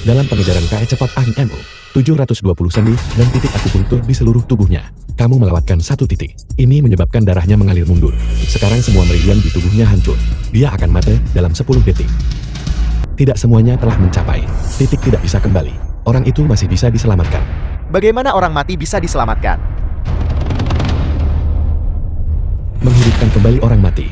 Dalam pengejaran KE cepat AMO, 720 sendi dan titik akupunktur di seluruh tubuhnya. Kamu melewatkan satu titik. Ini menyebabkan darahnya mengalir mundur. Sekarang semua meridian di tubuhnya hancur. Dia akan mati dalam 10 detik. Tidak semuanya telah mencapai. Titik tidak bisa kembali. Orang itu masih bisa diselamatkan. Bagaimana orang mati bisa diselamatkan? Menghidupkan kembali orang mati.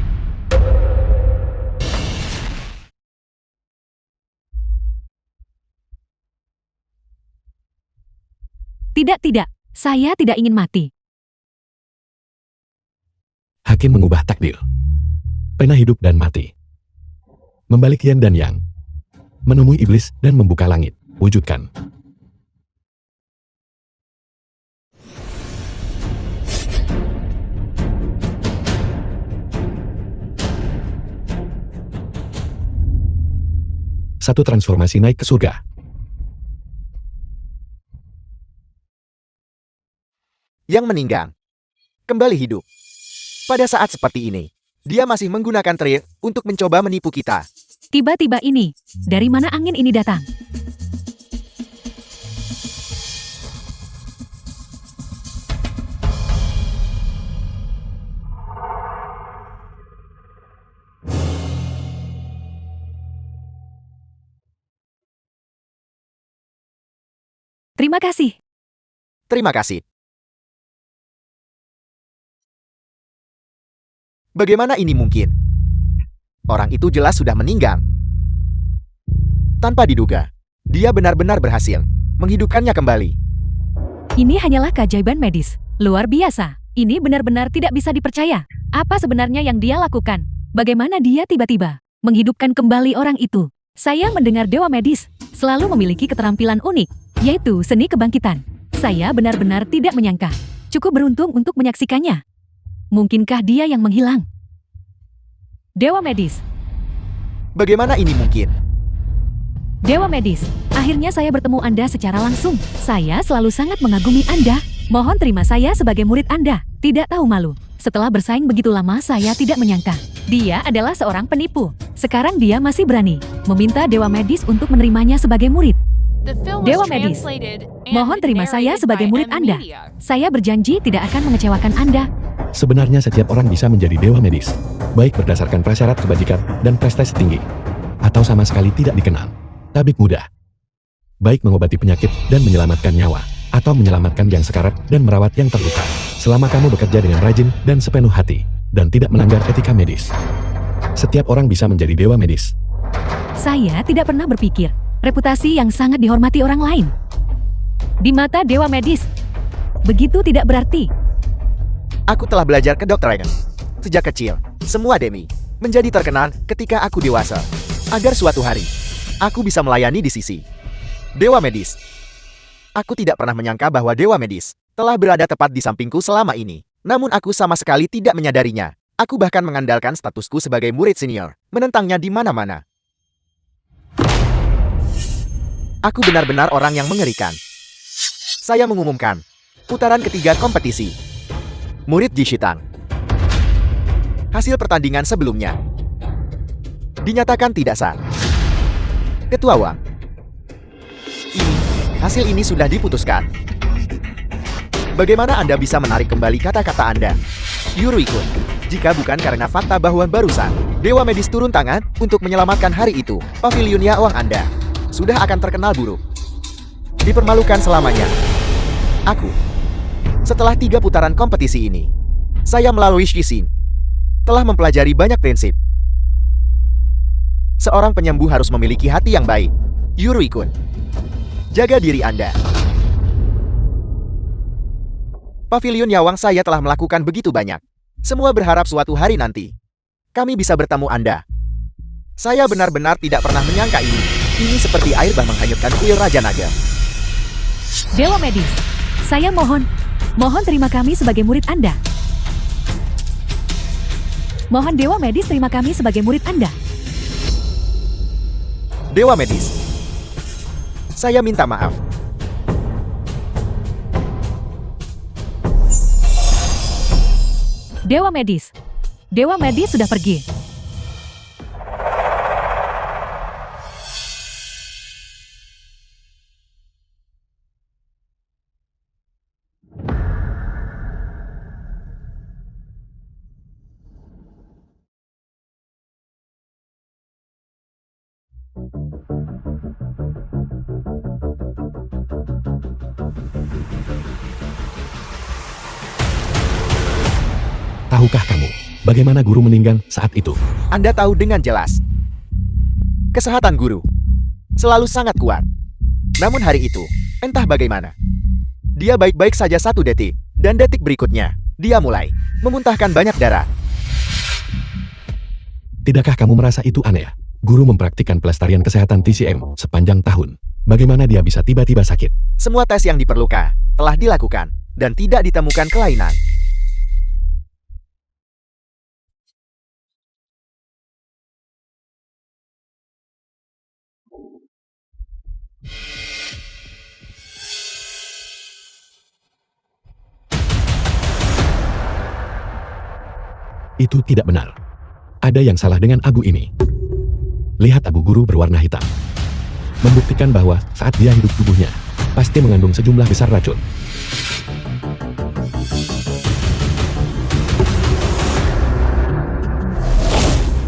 Tidak, saya tidak ingin mati. Hakim mengubah takdir. Pena hidup dan mati. Membalik yin dan yang. Menemui iblis dan membuka langit. Wujudkan. Satu transformasi naik ke surga. Yang meninggal kembali hidup. Pada saat seperti ini, dia masih menggunakan trik untuk mencoba menipu kita. Tiba-tiba ini, dari mana angin ini datang? Terima kasih. Terima kasih. Bagaimana ini mungkin? Orang itu jelas sudah meninggal. Tanpa diduga, dia benar-benar berhasil menghidupkannya kembali. Ini hanyalah keajaiban medis. Luar biasa. Ini benar-benar tidak bisa dipercaya. Apa sebenarnya yang dia lakukan? Bagaimana dia tiba-tiba menghidupkan kembali orang itu? Saya mendengar dewa medis selalu memiliki keterampilan unik, yaitu seni kebangkitan. Saya benar-benar tidak menyangka. Cukup beruntung untuk menyaksikannya. Mungkinkah dia yang menghilang? Dewa medis. Bagaimana ini mungkin? Dewa medis, akhirnya saya bertemu Anda secara langsung. Saya selalu sangat mengagumi Anda. Mohon terima saya sebagai murid Anda. Tidak tahu malu. Setelah bersaing begitu lama, saya tidak menyangka. Dia adalah seorang penipu. Sekarang dia masih berani meminta Dewa medis untuk menerimanya sebagai murid. Dewa medis, mohon terima saya sebagai murid Anda. Saya berjanji tidak akan mengecewakan Anda. Sebenarnya setiap orang bisa menjadi dewa medis, baik berdasarkan prasyarat kebajikan dan prestasi tinggi, atau sama sekali tidak dikenal. Tabib mudah, baik mengobati penyakit dan menyelamatkan nyawa, atau menyelamatkan yang sekarat dan merawat yang terluka. Selama kamu bekerja dengan rajin dan sepenuh hati, dan tidak melanggar etika medis, setiap orang bisa menjadi dewa medis. Saya tidak pernah berpikir reputasi yang sangat dihormati orang lain di mata dewa medis begitu tidak berarti. Aku telah belajar kedokteran sejak kecil. Semua demi menjadi terkenal ketika aku dewasa, agar suatu hari aku bisa melayani di sisi dewa medis. Aku tidak pernah menyangka bahwa dewa medis telah berada tepat di sampingku selama ini. Namun aku sama sekali tidak menyadarinya. Aku bahkan mengandalkan statusku sebagai murid senior, menentangnya di mana-mana. Aku benar-benar orang yang mengerikan. Saya mengumumkan putaran ketiga kompetisi murid Jishitang. Hasil pertandingan sebelumnya dinyatakan tidak sah. Ketua Wang, hasil ini sudah diputuskan. Bagaimana Anda bisa menarik kembali kata-kata Anda, Yurui-kun, jika bukan karena fakta bahwa barusan Dewa Medis turun tangan untuk menyelamatkan hari itu, Pavilion Yawang Anda sudah akan terkenal buruk, dipermalukan selamanya. Aku, setelah 3 putaran kompetisi ini, saya melalui Shishin, telah mempelajari banyak prinsip. Seorang penyembuh harus memiliki hati yang baik. Yurui-kun, jaga diri Anda. Pavilion Yawang saya telah melakukan begitu banyak. Semua berharap suatu hari nanti kami bisa bertemu Anda. Saya benar-benar tidak pernah menyangka ini. Ini seperti air bah menghanyutkan kuil Raja Naga. Dewa medis, saya mohon terima kami sebagai murid Anda. Mohon Dewa medis terima kami sebagai murid Anda. Dewa medis, saya minta maaf. Dewa medis sudah pergi. Tahukah kamu, bagaimana guru meninggal saat itu? Anda tahu dengan jelas. Kesehatan guru selalu sangat kuat. Namun hari itu, entah bagaimana, dia baik-baik saja 1 detik, dan detik berikutnya, dia mulai memuntahkan banyak darah. Tidakkah kamu merasa itu aneh? Guru mempraktikkan pelestarian kesehatan TCM sepanjang tahun. Bagaimana dia bisa tiba-tiba sakit? Semua tes yang diperlukan telah dilakukan, dan tidak ditemukan kelainan. Itu tidak benar. Ada yang salah dengan abu ini. Lihat abu guru berwarna hitam. Membuktikan bahwa saat dia hidup tubuhnya, pasti mengandung sejumlah besar racun.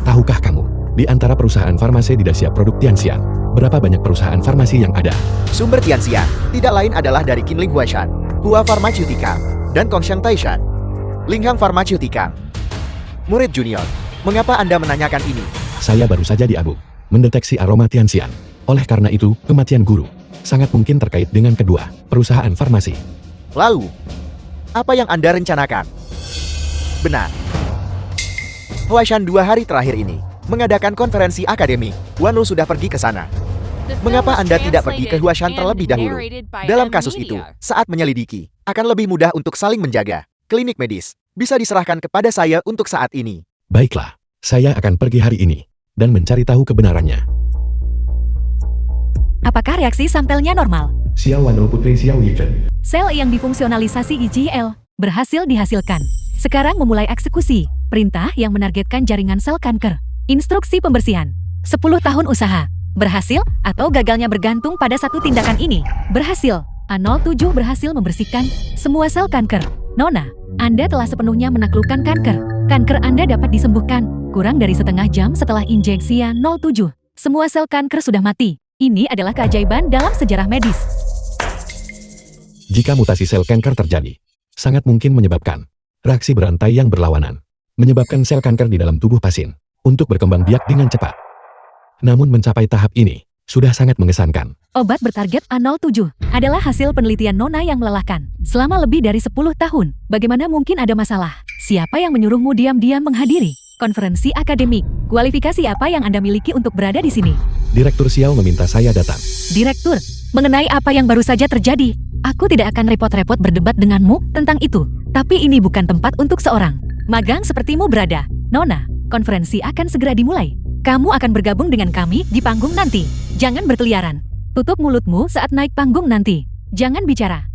Tahukah kamu, di antara perusahaan farmasi di Dacia produk Tianxian, berapa banyak perusahaan farmasi yang ada? Sumber Tianxian tidak lain adalah dari Qinling Huashan, Hua Pharmaceutica, dan Kongshan Taishan, Linghang Pharmaceutica. Murid junior, mengapa Anda menanyakan ini? Saya baru saja di abu, mendeteksi aroma Tianxian. Oleh karena itu, kematian guru sangat mungkin terkait dengan kedua perusahaan farmasi. Lalu, apa yang Anda rencanakan? Benar. Huashan 2 hari terakhir ini mengadakan konferensi akademik. Wanu sudah pergi ke sana. Mengapa Anda tidak pergi ke Huashan terlebih dahulu? Dalam kasus itu, saat menyelidiki, akan lebih mudah untuk saling menjaga. Klinik medis bisa diserahkan kepada saya untuk saat ini. Baiklah, saya akan pergi hari ini dan mencari tahu kebenarannya. Apakah reaksi sampelnya normal? Xiao Wano Putri Xiao Yichen. Sel yang difungsionalisasi IGL berhasil dihasilkan. Sekarang memulai eksekusi. Perintah yang menargetkan jaringan sel kanker. Instruksi pembersihan. 10 tahun usaha. Berhasil atau gagalnya bergantung pada satu tindakan ini. Berhasil. A07 berhasil membersihkan semua sel kanker. Nona, Anda telah sepenuhnya menaklukkan kanker. Kanker Anda dapat disembuhkan. Kurang dari setengah jam setelah injeksi A07. Semua sel kanker sudah mati. Ini adalah keajaiban dalam sejarah medis. Jika mutasi sel kanker terjadi, sangat mungkin menyebabkan reaksi berantai yang berlawanan, menyebabkan sel kanker di dalam tubuh pasien untuk berkembang biak dengan cepat. Namun mencapai tahap ini sudah sangat mengesankan. Obat bertarget A07 adalah hasil penelitian Nona yang melelahkan. Selama lebih dari 10 tahun, bagaimana mungkin ada masalah? Siapa yang menyuruhmu diam-diam menghadiri konferensi akademik? Kualifikasi apa yang Anda miliki untuk berada di sini? Direktur Xiao meminta saya datang. Direktur, mengenai apa yang baru saja terjadi, aku tidak akan repot-repot berdebat denganmu tentang itu. Tapi ini bukan tempat untuk seorang magang sepertimu berada. Nona, konferensi akan segera dimulai. Kamu akan bergabung dengan kami di panggung nanti. Jangan berkeliaran. Tutup mulutmu saat naik panggung nanti. Jangan bicara.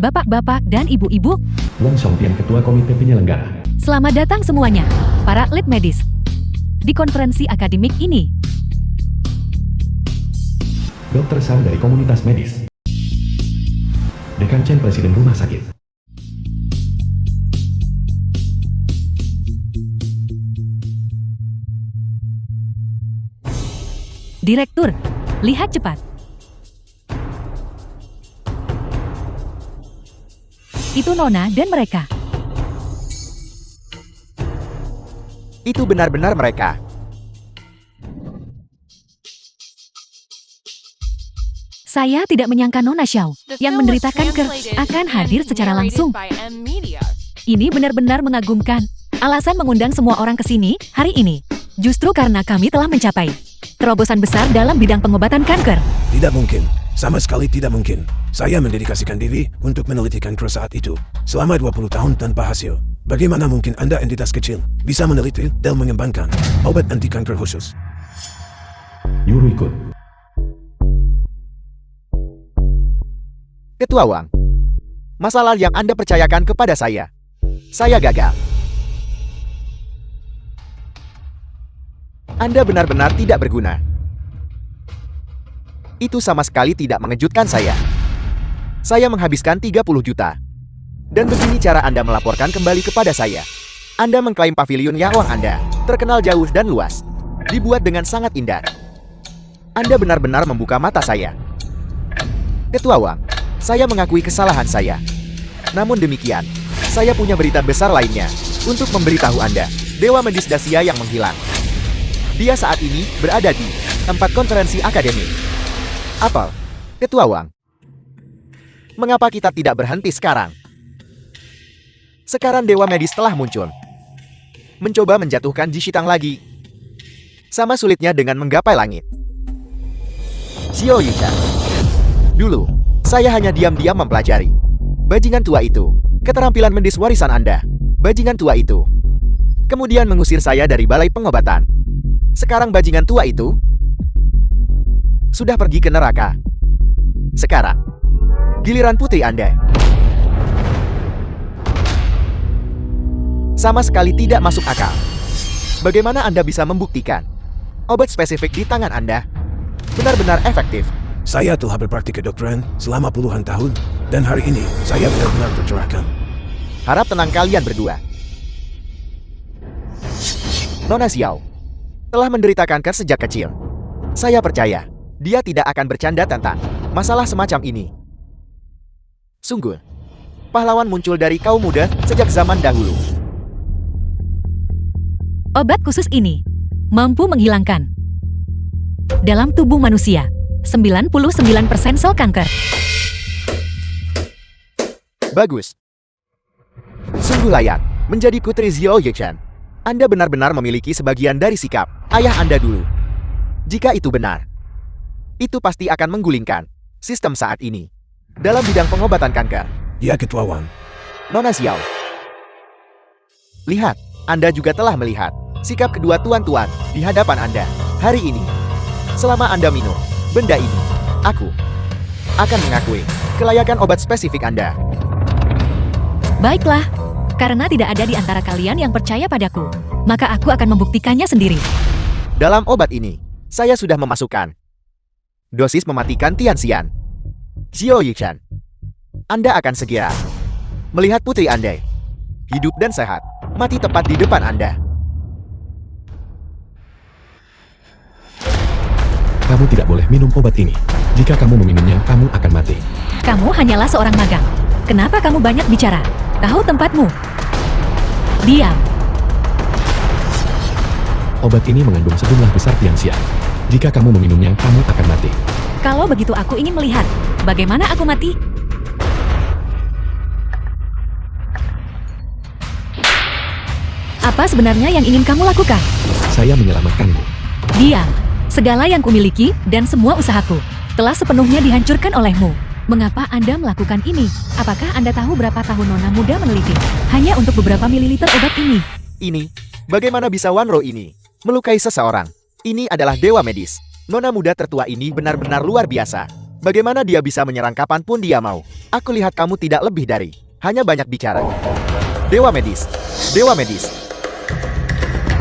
Bapak-bapak dan ibu-ibu, Wang Songtian, Ketua Komite Penyelenggara. selamat datang semuanya, para lead medis. Di konferensi akademik ini, Dr. Sam dari komunitas medis. Dekan Chen, Presiden Rumah Sakit. Direktur, lihat cepat. Itu Nona dan mereka. Itu benar-benar mereka. Saya tidak menyangka Nona Xiao yang menderita kanker akan hadir secara langsung. Ini benar-benar mengagumkan. Alasan mengundang semua orang ke sini hari ini justru karena kami telah mencapai terobosan besar dalam bidang pengobatan kanker. Tidak mungkin. Sama sekali tidak mungkin. Saya mendedikasikan diri untuk meneliti kanker saat itu. Selama 20 tahun tanpa hasil. Bagaimana mungkin Anda entitas kecil bisa meneliti dan mengembangkan obat anti kanker khusus? Yuru ikut. Ketua Wang, masalah yang Anda percayakan kepada saya gagal. Anda benar-benar tidak berguna. Itu sama sekali tidak mengejutkan saya. Saya menghabiskan 30 juta. Dan begini cara Anda melaporkan kembali kepada saya. Anda mengklaim pavilion Yawang Anda terkenal jauh dan luas. Dibuat dengan sangat indah. Anda benar-benar membuka mata saya. Ketua Wang, saya mengakui kesalahan saya. Namun demikian, saya punya berita besar lainnya untuk memberitahu Anda. Dewa medis Dacia yang menghilang. Dia saat ini berada di tempat konferensi akademik. Apel, Ketua Wang. Mengapa kita tidak berhenti sekarang? Sekarang Dewa Medis telah muncul. Mencoba menjatuhkan Ji Shitang lagi. Sama sulitnya dengan menggapai langit. Xiao Yishan. Dulu, saya hanya diam-diam mempelajari. Bajingan tua itu, keterampilan medis warisan Anda. Bajingan tua itu. Kemudian mengusir saya dari balai pengobatan. Sekarang bajingan tua itu sudah pergi ke neraka. Sekarang, giliran putri Anda. Sama sekali tidak masuk akal. Bagaimana Anda bisa membuktikan obat spesifik di tangan Anda benar-benar efektif? Saya telah berpraktik kedokteran selama puluhan tahun, dan hari ini saya benar-benar tercerahkan. Harap tenang kalian berdua. Nona Xiao telah menderita kanker sejak kecil. Saya percaya dia tidak akan bercanda tentang masalah semacam ini. Sungguh, pahlawan muncul dari kaum muda sejak zaman dahulu. Obat khusus ini mampu menghilangkan dalam tubuh manusia 99% sel kanker. Bagus. Sungguh layak menjadi putri Xiao Yishan. Anda benar-benar memiliki sebagian dari sikap ayah Anda dulu. Jika itu benar, itu pasti akan menggulingkan sistem saat ini dalam bidang pengobatan kanker. Ya, Ketua Wang. Nona Xiao, lihat, Anda juga telah melihat sikap kedua tuan-tuan di hadapan Anda hari ini. Selama Anda minum benda ini, aku akan mengakui kelayakan obat spesifik Anda. Baiklah, karena tidak ada di antara kalian yang percaya padaku, maka aku akan membuktikannya sendiri. Dalam obat ini, saya sudah memasukkan dosis mematikan Tianxian. Xiao Yishan, Anda akan segera melihat putri Anda hidup dan sehat, mati tepat di depan Anda. Kamu tidak boleh minum obat ini. Jika kamu meminumnya, kamu akan mati. Kamu hanyalah seorang magang. Kenapa kamu banyak bicara? Tahu tempatmu. Diam. Obat ini mengandung sejumlah besar Tianxian. Jika kamu meminumnya, kamu akan mati. Kalau begitu aku ingin melihat bagaimana aku mati. Apa sebenarnya yang ingin kamu lakukan? Saya menyelamatkanmu. Diam. Segala yang kumiliki dan semua usahaku telah sepenuhnya dihancurkan olehmu. Mengapa Anda melakukan ini? Apakah Anda tahu berapa tahun nona muda meneliti hanya untuk beberapa mililiter obat ini? Ini, bagaimana bisa Wanro ini melukai seseorang? Ini adalah dewa medis. Nona muda tertua ini benar-benar luar biasa. Bagaimana dia bisa menyerang kapanpun dia mau? Aku lihat kamu tidak lebih dari hanya banyak bicara. Dewa medis. Dewa medis.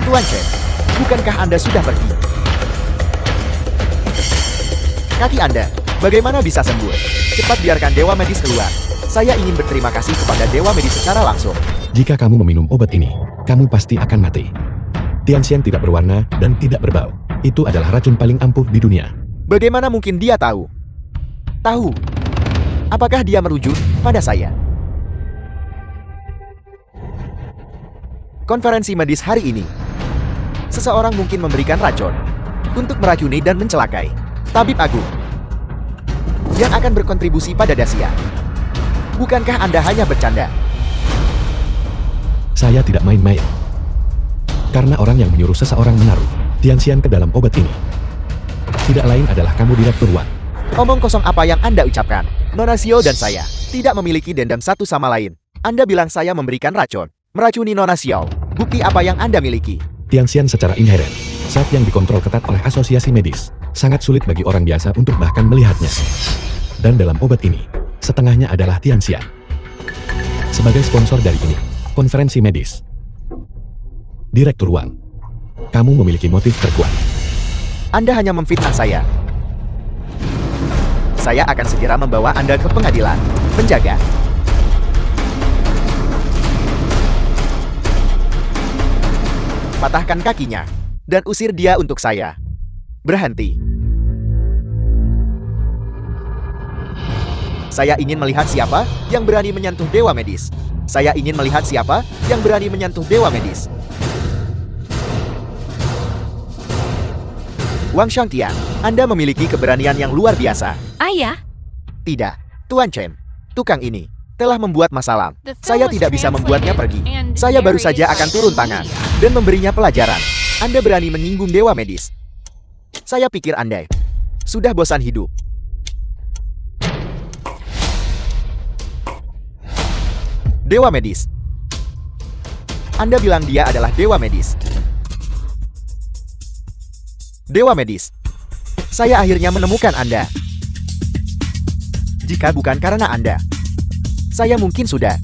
Tuan Chen, bukankah Anda sudah pergi? Kaki Anda, bagaimana bisa sembuh? Cepat biarkan Dewa Medis keluar. Saya ingin berterima kasih kepada Dewa Medis secara langsung. Jika kamu meminum obat ini, kamu pasti akan mati. Tianxian tidak berwarna dan tidak berbau. Itu adalah racun paling ampuh di dunia. Bagaimana mungkin dia tahu? Tahu? Apakah dia merujuk pada saya? Konferensi medis hari ini. Seseorang mungkin memberikan racun untuk meracuni dan mencelakai tabib agung yang akan berkontribusi pada Dacia. Bukankah Anda hanya bercanda? Saya tidak main-main. Karena orang yang menyuruh seseorang menaruh Tianxian ke dalam obat ini tidak lain adalah kamu, Direktur Wang. Omong kosong apa yang Anda ucapkan? Nona Xiao dan saya tidak memiliki dendam satu sama lain. Anda bilang saya memberikan racun, meracuni Nona Xiao. Bukti apa yang Anda miliki? Tianxian secara inheren, zat yang dikontrol ketat oleh asosiasi medis, sangat sulit bagi orang biasa untuk bahkan melihatnya. Dan dalam obat ini, setengahnya adalah Tianxian. Sebagai sponsor dari ini, konferensi medis, Direktur Wang, kamu memiliki motif terkuat. Anda hanya memfitnah saya. Saya akan segera membawa Anda ke pengadilan. Penjaga. Patahkan kakinya dan usir dia untuk saya. Berhenti. Saya ingin melihat siapa yang berani menyentuh Dewa Medis. Saya ingin melihat siapa yang berani menyentuh Dewa Medis. Wang Shangtian, Anda memiliki keberanian yang luar biasa. Ayah, Tidak, Tuan Chen. Tukang ini telah membuat masalah. Saya tidak bisa membuatnya pergi. Saya baru saja akan turun tangan dan memberinya pelajaran. Anda berani menyinggung Dewa Medis. Saya pikir Anda sudah bosan hidup. Dewa Medis. Anda bilang dia adalah Dewa Medis. Dewa Medis. Saya akhirnya menemukan Anda. Jika bukan karena Anda, saya mungkin sudah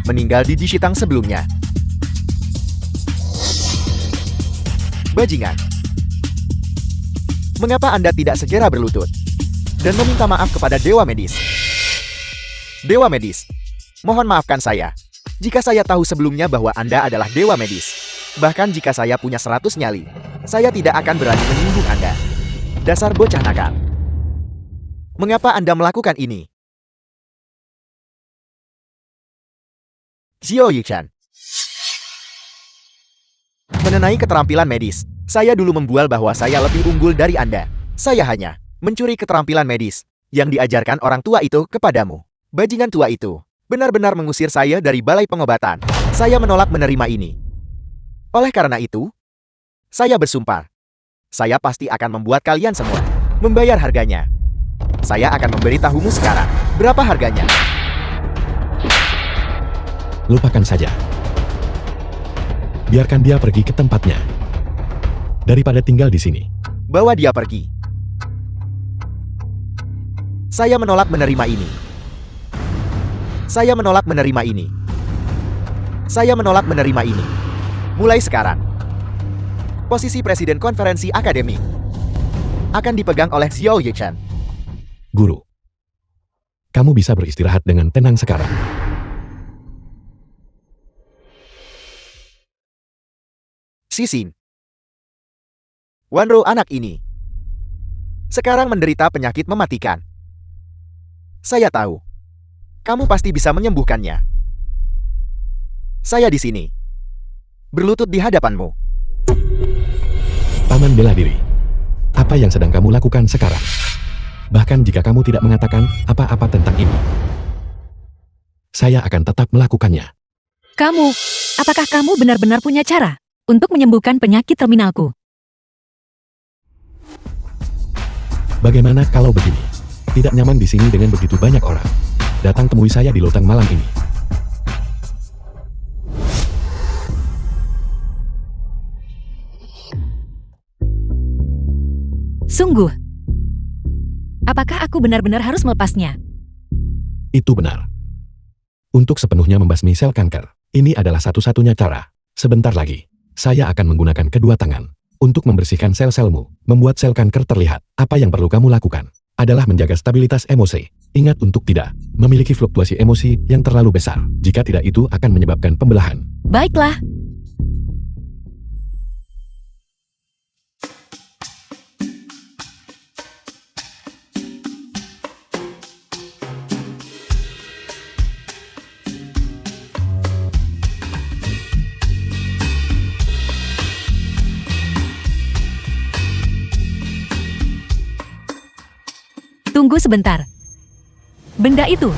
meninggal di Jishitang sebelumnya. Bajingan. Mengapa Anda tidak segera berlutut dan meminta maaf kepada Dewa Medis? Dewa Medis, mohon maafkan saya jika saya tahu sebelumnya bahwa Anda adalah Dewa Medis. Bahkan jika saya punya 100 nyali, saya tidak akan berani menyinggung Anda. Dasar bocah nakal. Mengapa Anda melakukan ini? Xiao Yichan. Mengenai keterampilan medis, saya dulu membual bahwa saya lebih unggul dari Anda. Saya hanya mencuri keterampilan medis yang diajarkan orang tua itu kepadamu. Bajingan tua itu benar-benar mengusir saya dari balai pengobatan. Saya menolak menerima ini. Oleh karena itu, saya bersumpah. Saya pasti akan membuat kalian semua membayar harganya. Saya akan memberitahumu sekarang berapa harganya. Lupakan saja. Biarkan dia pergi ke tempatnya. Daripada tinggal di sini. Bawa dia pergi. Saya menolak menerima ini. Saya menolak menerima ini. Saya menolak menerima ini. Mulai sekarang, posisi Presiden Konferensi Akademik akan dipegang oleh Xiao Yichan. Guru. Kamu bisa beristirahat dengan tenang sekarang. Sisin. Wanro anak ini sekarang menderita penyakit mematikan. Saya tahu. Kamu pasti bisa menyembuhkannya. Saya di sini. Berlutut di hadapanmu. Paman bela diri. Apa yang sedang kamu lakukan sekarang? Bahkan jika kamu tidak mengatakan apa-apa tentang ini, saya akan tetap melakukannya. kamu, apakah kamu benar-benar punya cara untuk menyembuhkan penyakit terminalku? Bagaimana kalau begini? Tidak nyaman di sini dengan begitu banyak orang. Datang temui saya di lotang malam ini. Sungguh. Apakah aku benar-benar harus melepasnya? Itu benar. Untuk sepenuhnya membasmi sel kanker, ini adalah satu-satunya cara. Sebentar lagi, saya akan menggunakan kedua tangan untuk membersihkan sel-selmu, membuat sel kanker terlihat. Apa yang perlu kamu lakukan adalah menjaga stabilitas emosi. Ingat untuk tidak memiliki fluktuasi emosi yang terlalu besar. Jika tidak, itu akan menyebabkan pembelahan. Baiklah. Tunggu sebentar. Benda itu.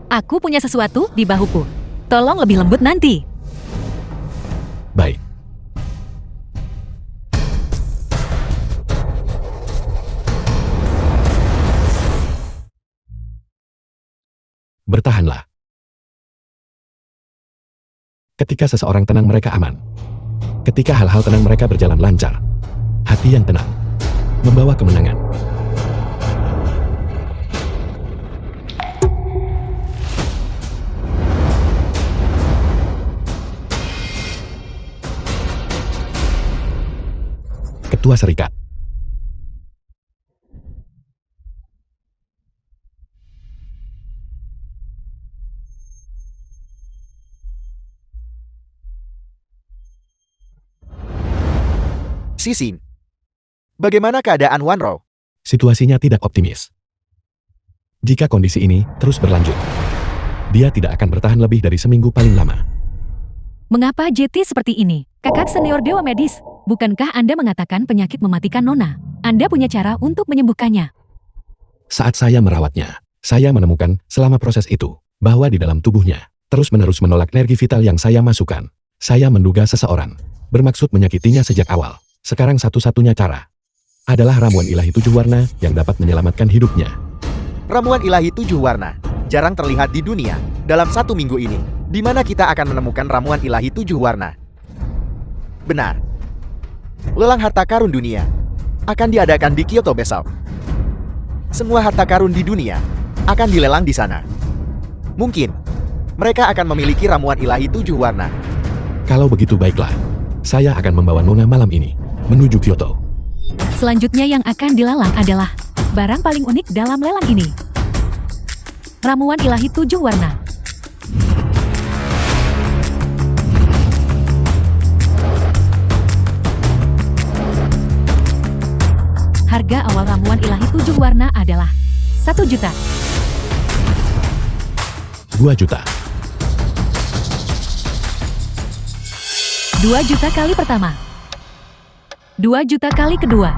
Aku punya sesuatu di bahuku. Tolong lebih lembut nanti. Baik. Bertahanlah. Ketika seseorang tenang, mereka aman. Ketika hal-hal tenang, mereka berjalan lancar. Hati yang tenang membawa kemenangan. Ketua Serikat. Sisin. Bagaimana keadaan Wanro? Situasinya tidak optimis. Jika kondisi ini terus berlanjut, dia tidak akan bertahan lebih dari seminggu paling lama. Mengapa JT seperti ini? Kakak senior Dewa Medis, bukankah Anda mengatakan penyakit mematikan Nona? Anda punya cara untuk menyembuhkannya. Saat saya merawatnya, saya menemukan selama proses itu, bahwa di dalam tubuhnya, terus-menerus menolak energi vital yang saya masukkan. Saya menduga seseorang bermaksud menyakitinya sejak awal. Sekarang satu-satunya cara adalah ramuan ilahi 7 warna yang dapat menyelamatkan hidupnya. Ramuan ilahi 7 warna jarang terlihat di dunia. Dalam 1 minggu ini, di mana kita akan menemukan ramuan ilahi 7 warna? Benar. Lelang harta karun dunia akan diadakan di Kyoto besok. Semua harta karun di dunia akan dilelang di sana. Mungkin mereka akan memiliki ramuan ilahi 7 warna. Kalau begitu baiklah, saya akan membawa Nona malam ini menuju Kyoto. Selanjutnya yang akan dilelang adalah barang paling unik dalam lelang ini. Ramuan ilahi 7 warna. Harga awal ramuan ilahi 7 warna adalah 1 juta. 2 juta. 2 juta kali pertama. 2 juta kali kedua.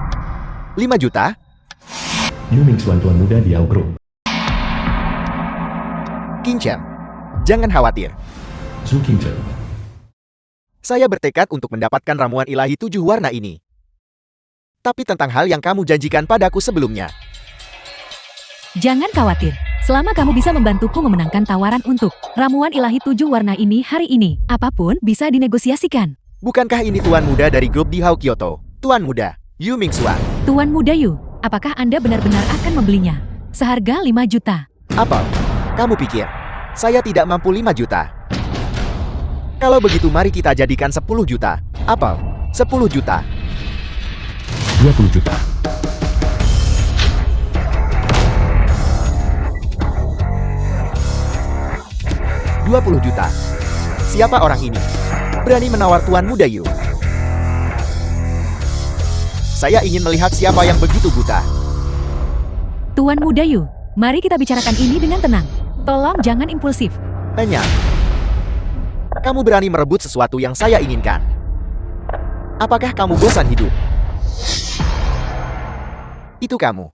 5 juta? Yu Mingxuan tuan muda Diao Group. King Chen, jangan khawatir. Zhu Qingzhen. Saya bertekad untuk mendapatkan ramuan ilahi 7 warna ini. Tapi tentang hal yang kamu janjikan padaku sebelumnya. Jangan khawatir. Selama kamu bisa membantuku memenangkan tawaran untuk ramuan ilahi 7 warna ini hari ini, apapun bisa dinegosiasikan. Bukankah ini tuan muda dari grup Dihao Kyoto? Tuan muda, Yu Mingxuan. Tuan muda Yu, apakah Anda benar-benar akan membelinya? Seharga 5 juta. Apa? Kamu pikir saya tidak mampu 5 juta? Kalau begitu mari kita jadikan 10 juta. Apa? 10 juta. 20 juta. 20 juta. Siapa orang ini? Berani menawar tuan muda Yu. Saya ingin melihat siapa yang begitu buta. Tuan muda Yu, mari kita bicarakan ini dengan tenang. Tolong jangan impulsif. Tanya. Kamu berani merebut sesuatu yang saya inginkan. Apakah kamu bosan hidup? Itu kamu.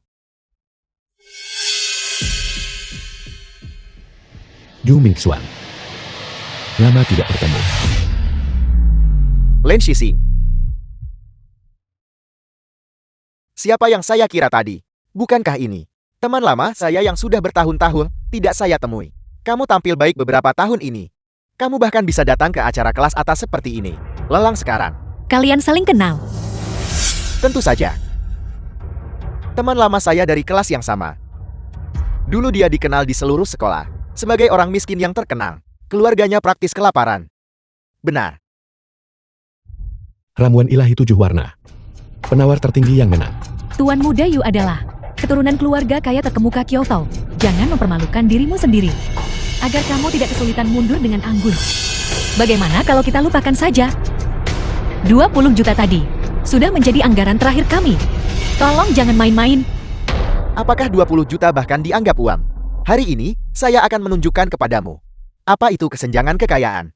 Yu Mingxuan. Lama tidak bertemu. Len Shixing. Siapa yang saya kira tadi? Bukankah ini teman lama saya yang sudah bertahun-tahun tidak saya temui? Kamu tampil baik beberapa tahun ini. Kamu bahkan bisa datang ke acara kelas atas seperti ini. Lelang sekarang. Kalian saling kenal. Tentu saja. Teman lama saya dari kelas yang sama. Dulu dia dikenal di seluruh sekolah sebagai orang miskin yang terkenal. Keluarganya praktis kelaparan. Benar. Ramuan ilahi 7 warna. Penawar tertinggi yang menang. Tuan muda Yu adalah keturunan keluarga kaya terkemuka Kyoto. Jangan mempermalukan dirimu sendiri. Agar kamu tidak kesulitan mundur dengan anggun. Bagaimana kalau kita lupakan saja? 20 juta tadi sudah menjadi anggaran terakhir kami. Tolong jangan main-main. Apakah 20 juta bahkan dianggap uang? Hari ini, saya akan menunjukkan kepadamu. Apa itu kesenjangan kekayaan?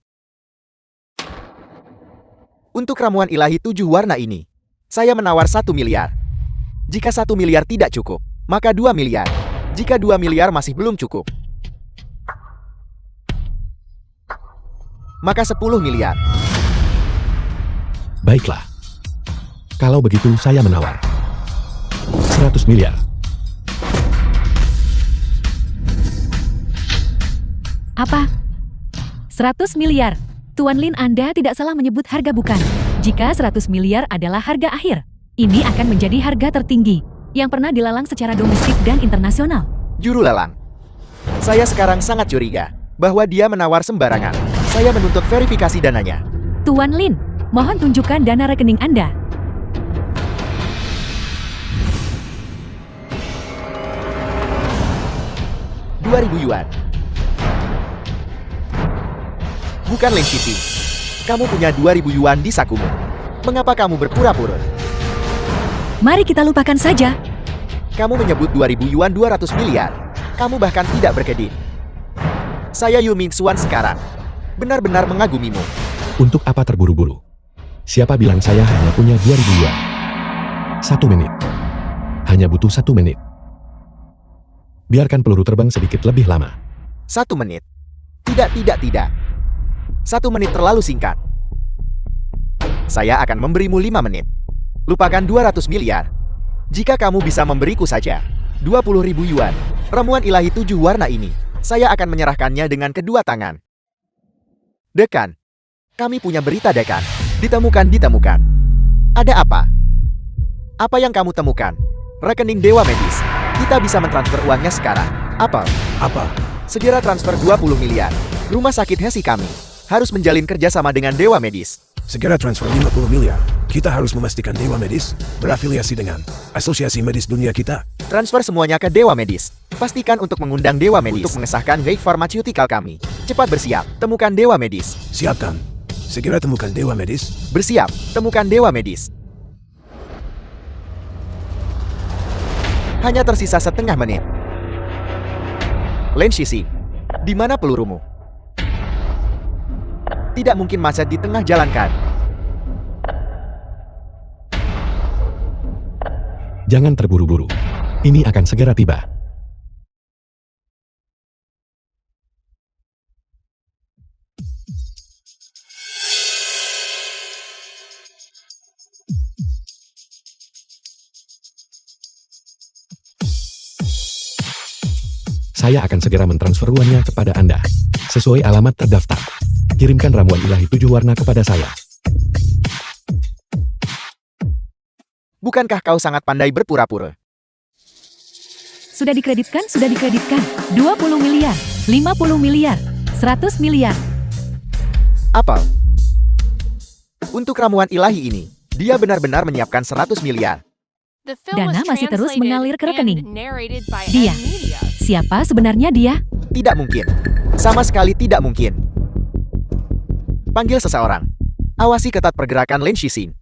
Untuk ramuan ilahi 7 warna ini, saya menawar 1 miliar. Jika 1 miliar tidak cukup, maka 2 miliar. Jika 2 miliar masih belum cukup, maka 10 miliar. Baiklah. Kalau begitu saya menawar 100 miliar. Apa? 100 miliar. Tuan Lin, Anda tidak salah menyebut harga bukan? Jika 100 miliar adalah harga akhir, ini akan menjadi harga tertinggi yang pernah dilelang secara domestik dan internasional. Juru lelang. Saya sekarang sangat curiga bahwa dia menawar sembarangan. Saya menuntut verifikasi dananya. Tuan Lin, mohon tunjukkan dana rekening Anda. Rp2.000. Bukan Len Shixing. Kamu punya 2.000 yuan di sakumu. Mengapa kamu berpura-pura? Mari kita lupakan saja. Kamu menyebut 2.000 yuan 200 miliar. Kamu bahkan tidak berkedip. Saya Yu Mingxuan sekarang. Benar-benar mengagumimu. Untuk apa terburu-buru? Siapa bilang saya hanya punya 2000 yuan? 1 menit. Hanya butuh 1 menit. Biarkan peluru terbang sedikit lebih lama. 1 menit. Tidak. 1 menit terlalu singkat. Saya akan memberimu 5 menit. Lupakan 200 miliar. Jika kamu bisa memberiku saja 20.000 yuan, ramuan ilahi 7 warna ini, saya akan menyerahkannya dengan kedua tangan. Dekan. Kami punya berita, Dekan. Ditemukan. Ada apa? Apa yang kamu temukan? Rekening Dewa Medis. Kita bisa mentransfer uangnya sekarang. Apa? Segera transfer 20 miliar. Rumah sakit Hesi kami harus menjalin kerjasama dengan Dewa Medis. Segera transfer 50 miliar. Kita harus memastikan Dewa Medis berafiliasi dengan Asosiasi Medis Dunia kita. Transfer semuanya ke Dewa Medis. Pastikan untuk mengundang Dewa Medis untuk mengesahkan Wave Pharmaceutical kami. Cepat bersiap, temukan Dewa Medis. Siapkan. Segera temukan Dewa Medis. Bersiap, temukan Dewa Medis. Hanya tersisa setengah menit. Lin Shixing, di mana pelurumu? Tidak mungkin macet di tengah jalan kan? Jangan terburu-buru. Ini akan segera tiba. Saya akan segera mentransfer uangnya kepada Anda. Sesuai alamat terdaftar. Kirimkan ramuan ilahi 7 warna kepada saya. Bukankah kau sangat pandai berpura-pura? Sudah dikreditkan. 20 miliar, 50 miliar, 100 miliar. Apa? Untuk ramuan ilahi ini, dia benar-benar menyiapkan 100 miliar. Dana masih terus mengalir ke rekening. Dia. Siapa sebenarnya dia? Tidak mungkin. Sama sekali tidak mungkin. Panggil seseorang. Awasi ketat pergerakan Lin Shixing.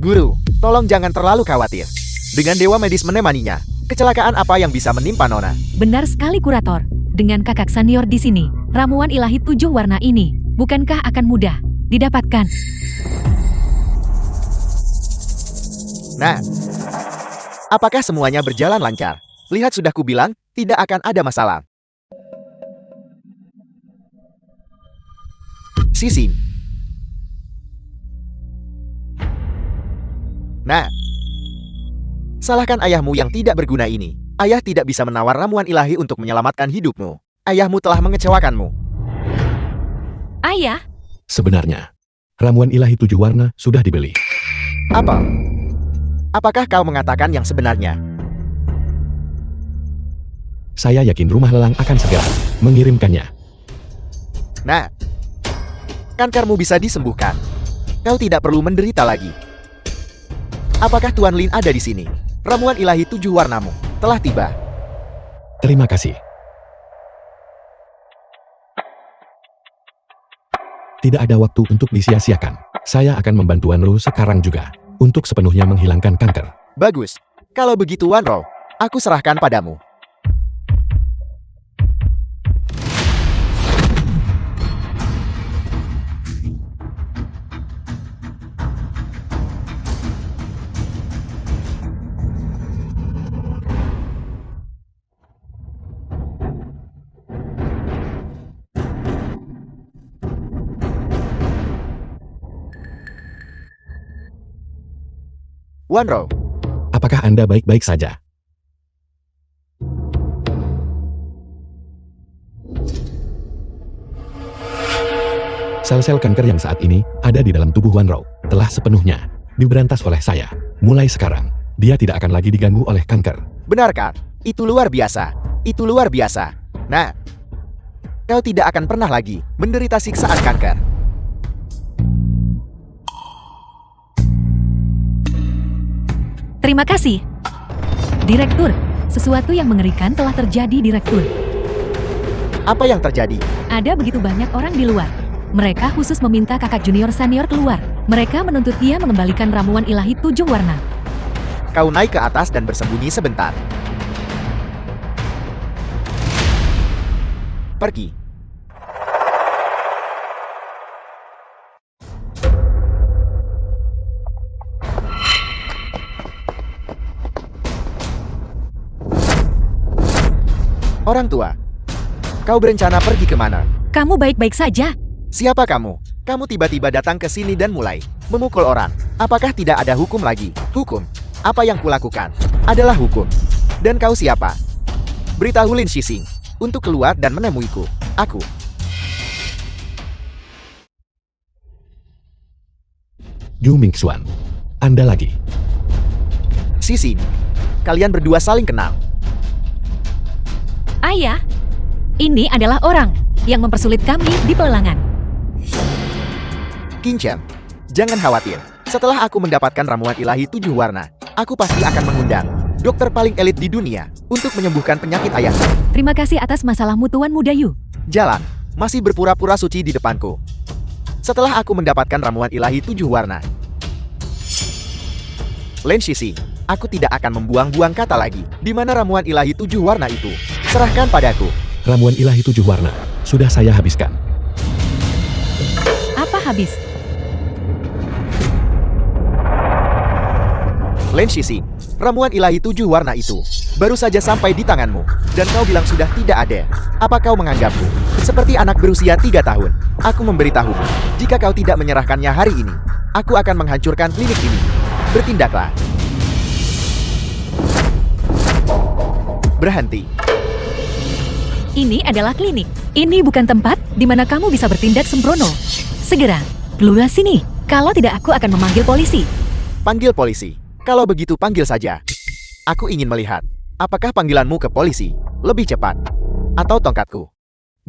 Guru, tolong jangan terlalu khawatir. Dengan Dewa Medis menemaninya, kecelakaan apa yang bisa menimpa Nona? Benar sekali, Kurator. Dengan kakak senior di sini, ramuan ilahi 7 warna ini, bukankah akan mudah didapatkan? Nah, apakah semuanya berjalan lancar? Lihat, sudah kubilang, tidak akan ada masalah. Sisi. Nah, salahkan ayahmu yang tidak berguna ini. Ayah tidak bisa menawar ramuan ilahi untuk menyelamatkan hidupmu. Ayahmu telah mengecewakanmu. Ayah? Sebenarnya, ramuan ilahi 7 warna sudah dibeli. Apa? Apakah kau mengatakan yang sebenarnya? Saya yakin rumah lelang akan segera mengirimkannya. Nah, kankermu bisa disembuhkan. Kau tidak perlu menderita lagi. Apakah Tuan Lin ada di sini? Ramuan ilahi 7 warnamu telah tiba. Terima kasih. Tidak ada waktu untuk disia-siakan. Saya akan membantu Wanro sekarang juga untuk sepenuhnya menghilangkan kanker. Bagus. Kalau begitu Wanro, aku serahkan padamu. Wanro, Apakah Anda baik-baik saja? Sel-sel kanker yang saat ini ada di dalam tubuh Wanro telah sepenuhnya diberantas oleh saya. Mulai sekarang, dia tidak akan lagi diganggu oleh kanker. benarkah? Itu luar biasa. Itu luar biasa. Nah, kau tidak akan pernah lagi menderita siksaan kanker. Terima kasih. Direktur, sesuatu yang mengerikan telah terjadi, Direktur. Apa yang terjadi? Ada begitu banyak orang di luar. Mereka khusus meminta kakak junior senior keluar. Mereka menuntut dia mengembalikan ramuan ilahi 7 warna. Kau naik ke atas dan bersembunyi sebentar. Pergi. Orang tua, kau berencana pergi kemana? Kamu baik-baik saja? Siapa kamu? Kamu tiba-tiba datang ke sini dan mulai memukul orang. Apakah tidak ada hukum lagi? Hukum? Apa yang kulakukan adalah hukum. Dan kau siapa? Beritahu Lin Shixing untuk keluar dan menemuiku. Aku. Yu Mingxuan. Anda lagi. Shixing, kalian berdua saling kenal. Ayah, ini adalah orang yang mempersulit kami di pelelangan. Qin Chen, jangan khawatir. Setelah aku mendapatkan ramuan ilahi 7 warna, aku pasti akan mengundang dokter paling elit di dunia untuk menyembuhkan penyakit ayahku. Terima kasih atas masalahmu Tuan Muda Yu. Jalan, masih berpura-pura suci di depanku. Setelah aku mendapatkan ramuan ilahi 7 warna, Lin Shixing, aku tidak akan membuang-buang kata lagi. Di mana ramuan ilahi 7 warna itu? Serahkan padaku. Ramuan ilahi 7 warna. Sudah saya habiskan. Apa habis? Lin Shixing, ramuan ilahi 7 warna itu baru saja sampai di tanganmu, dan kau bilang sudah tidak ada. Apa kau menganggapku seperti anak berusia 3 tahun? Aku memberitahumu, jika kau tidak menyerahkannya hari ini, aku akan menghancurkan klinik ini. Bertindaklah. Berhenti. Ini adalah klinik. Ini bukan tempat di mana kamu bisa bertindak sembrono. Segera, keluar sini. Kalau tidak, aku akan memanggil polisi. Panggil polisi. Kalau begitu panggil saja. Aku ingin melihat, apakah panggilanmu ke polisi lebih cepat, atau tongkatku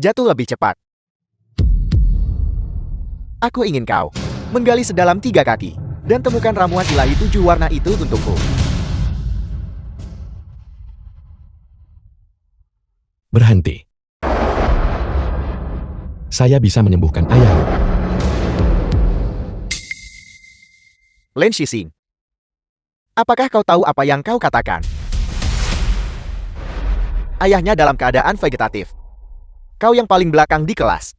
jatuh lebih cepat. Aku ingin kau menggali sedalam 3 kaki, dan temukan ramuan ilahi 7 warna itu untukku. Berhenti. Saya bisa menyembuhkan ayahmu. Lin Shixing, apakah kau tahu apa yang kau katakan? Ayahnya dalam keadaan vegetatif. Kau yang paling belakang di kelas.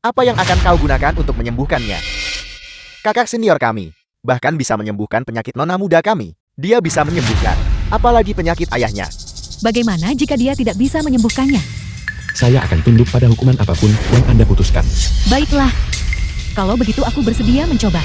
Apa yang akan kau gunakan untuk menyembuhkannya? Kakak senior kami bahkan bisa menyembuhkan penyakit nona muda kami. Dia bisa menyembuhkan, apalagi penyakit ayahnya. Bagaimana jika dia tidak bisa menyembuhkannya? Saya akan tunduk pada hukuman apapun yang Anda putuskan. Baiklah. Kalau begitu aku bersedia mencoba.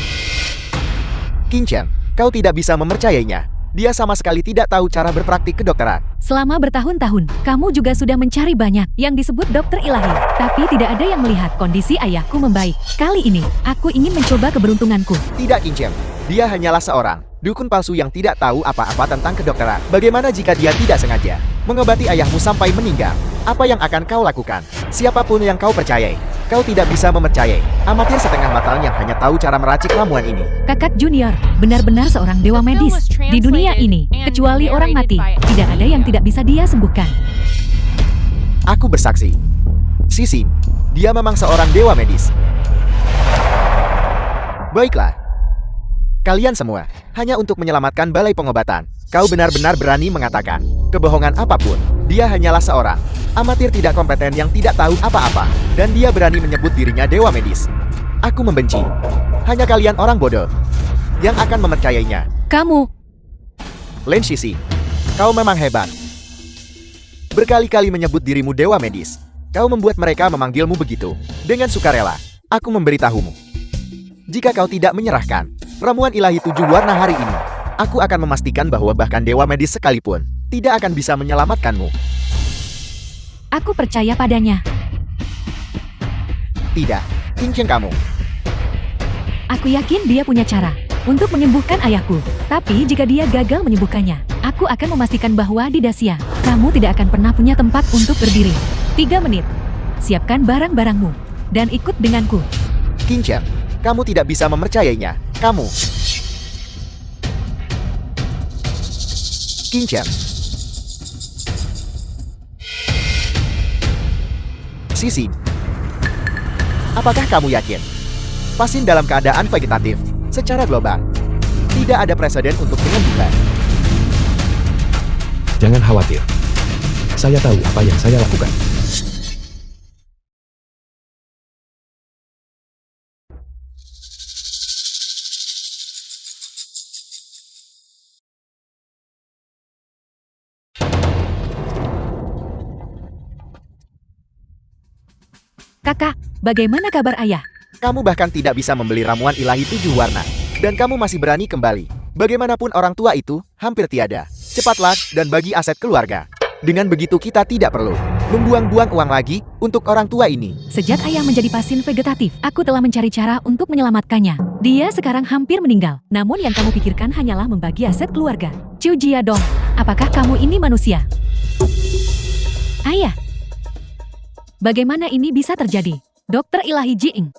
Qin Chen, kau tidak bisa mempercayainya. Dia sama sekali tidak tahu cara berpraktik kedokteran. Selama bertahun-tahun, kamu juga sudah mencari banyak yang disebut dokter ilahi. Tapi tidak ada yang melihat kondisi ayahku membaik. Kali ini, aku ingin mencoba keberuntunganku. Tidak, Qin Chen. Dia hanyalah seorang dukun palsu yang tidak tahu apa-apa tentang kedokteran. Bagaimana jika dia tidak sengaja mengobati ayahmu sampai meninggal? Apa yang akan kau lakukan? Siapapun yang kau percayai, kau tidak bisa mempercayai amatir setengah matang yang hanya tahu cara meracik ramuan ini. Kakak junior, benar-benar seorang dewa medis. Di dunia ini, kecuali orang mati, tidak ada yang tidak bisa dia sembuhkan. Aku bersaksi. Shixing, dia memang seorang dewa medis. Baiklah. Kalian semua, hanya untuk menyelamatkan balai pengobatan. Kau benar-benar berani mengatakan kebohongan apapun. Dia hanyalah seorang amatir tidak kompeten yang tidak tahu apa-apa. Dan dia berani menyebut dirinya dewa medis. Aku membenci. Hanya kalian orang bodoh yang akan mempercayainya. Kamu, Lin Shixing, kau memang hebat. Berkali-kali menyebut dirimu dewa medis. Kau membuat mereka memanggilmu begitu. Dengan sukarela, aku memberitahumu. Jika kau tidak menyerahkan ramuan ilahi 7 warna hari ini, aku akan memastikan bahwa bahkan dewa medis sekalipun tidak akan bisa menyelamatkanmu. aku percaya padanya. Tidak, Qin Chen kamu. Aku yakin dia punya cara untuk menyembuhkan ayahku. Tapi jika dia gagal menyembuhkannya, aku akan memastikan bahwa di Dacia, kamu tidak akan pernah punya tempat untuk berdiri. 3 menit. Siapkan barang-barangmu dan ikut denganku. Qin Chen, kamu tidak bisa mempercayainya. Kamu. Qin Chen. Shixing. Apakah kamu yakin? Pasin dalam keadaan vegetatif, secara global. Tidak ada preseden untuk penyembuhan. Jangan khawatir. Saya tahu apa yang saya lakukan. Kakak, bagaimana kabar ayah? Kamu bahkan tidak bisa membeli ramuan ilahi 7 warna. Dan kamu masih berani kembali. Bagaimanapun orang tua itu, hampir tiada. Cepatlah dan bagi aset keluarga. Dengan begitu kita tidak perlu membuang-buang uang lagi untuk orang tua ini. Sejak ayah menjadi pasien vegetatif, aku telah mencari cara untuk menyelamatkannya. Dia sekarang hampir meninggal. Namun yang kamu pikirkan hanyalah membagi aset keluarga. Chu Jiadong, apakah kamu ini manusia? Ayah, bagaimana ini bisa terjadi? Dokter Ilahi Jiing.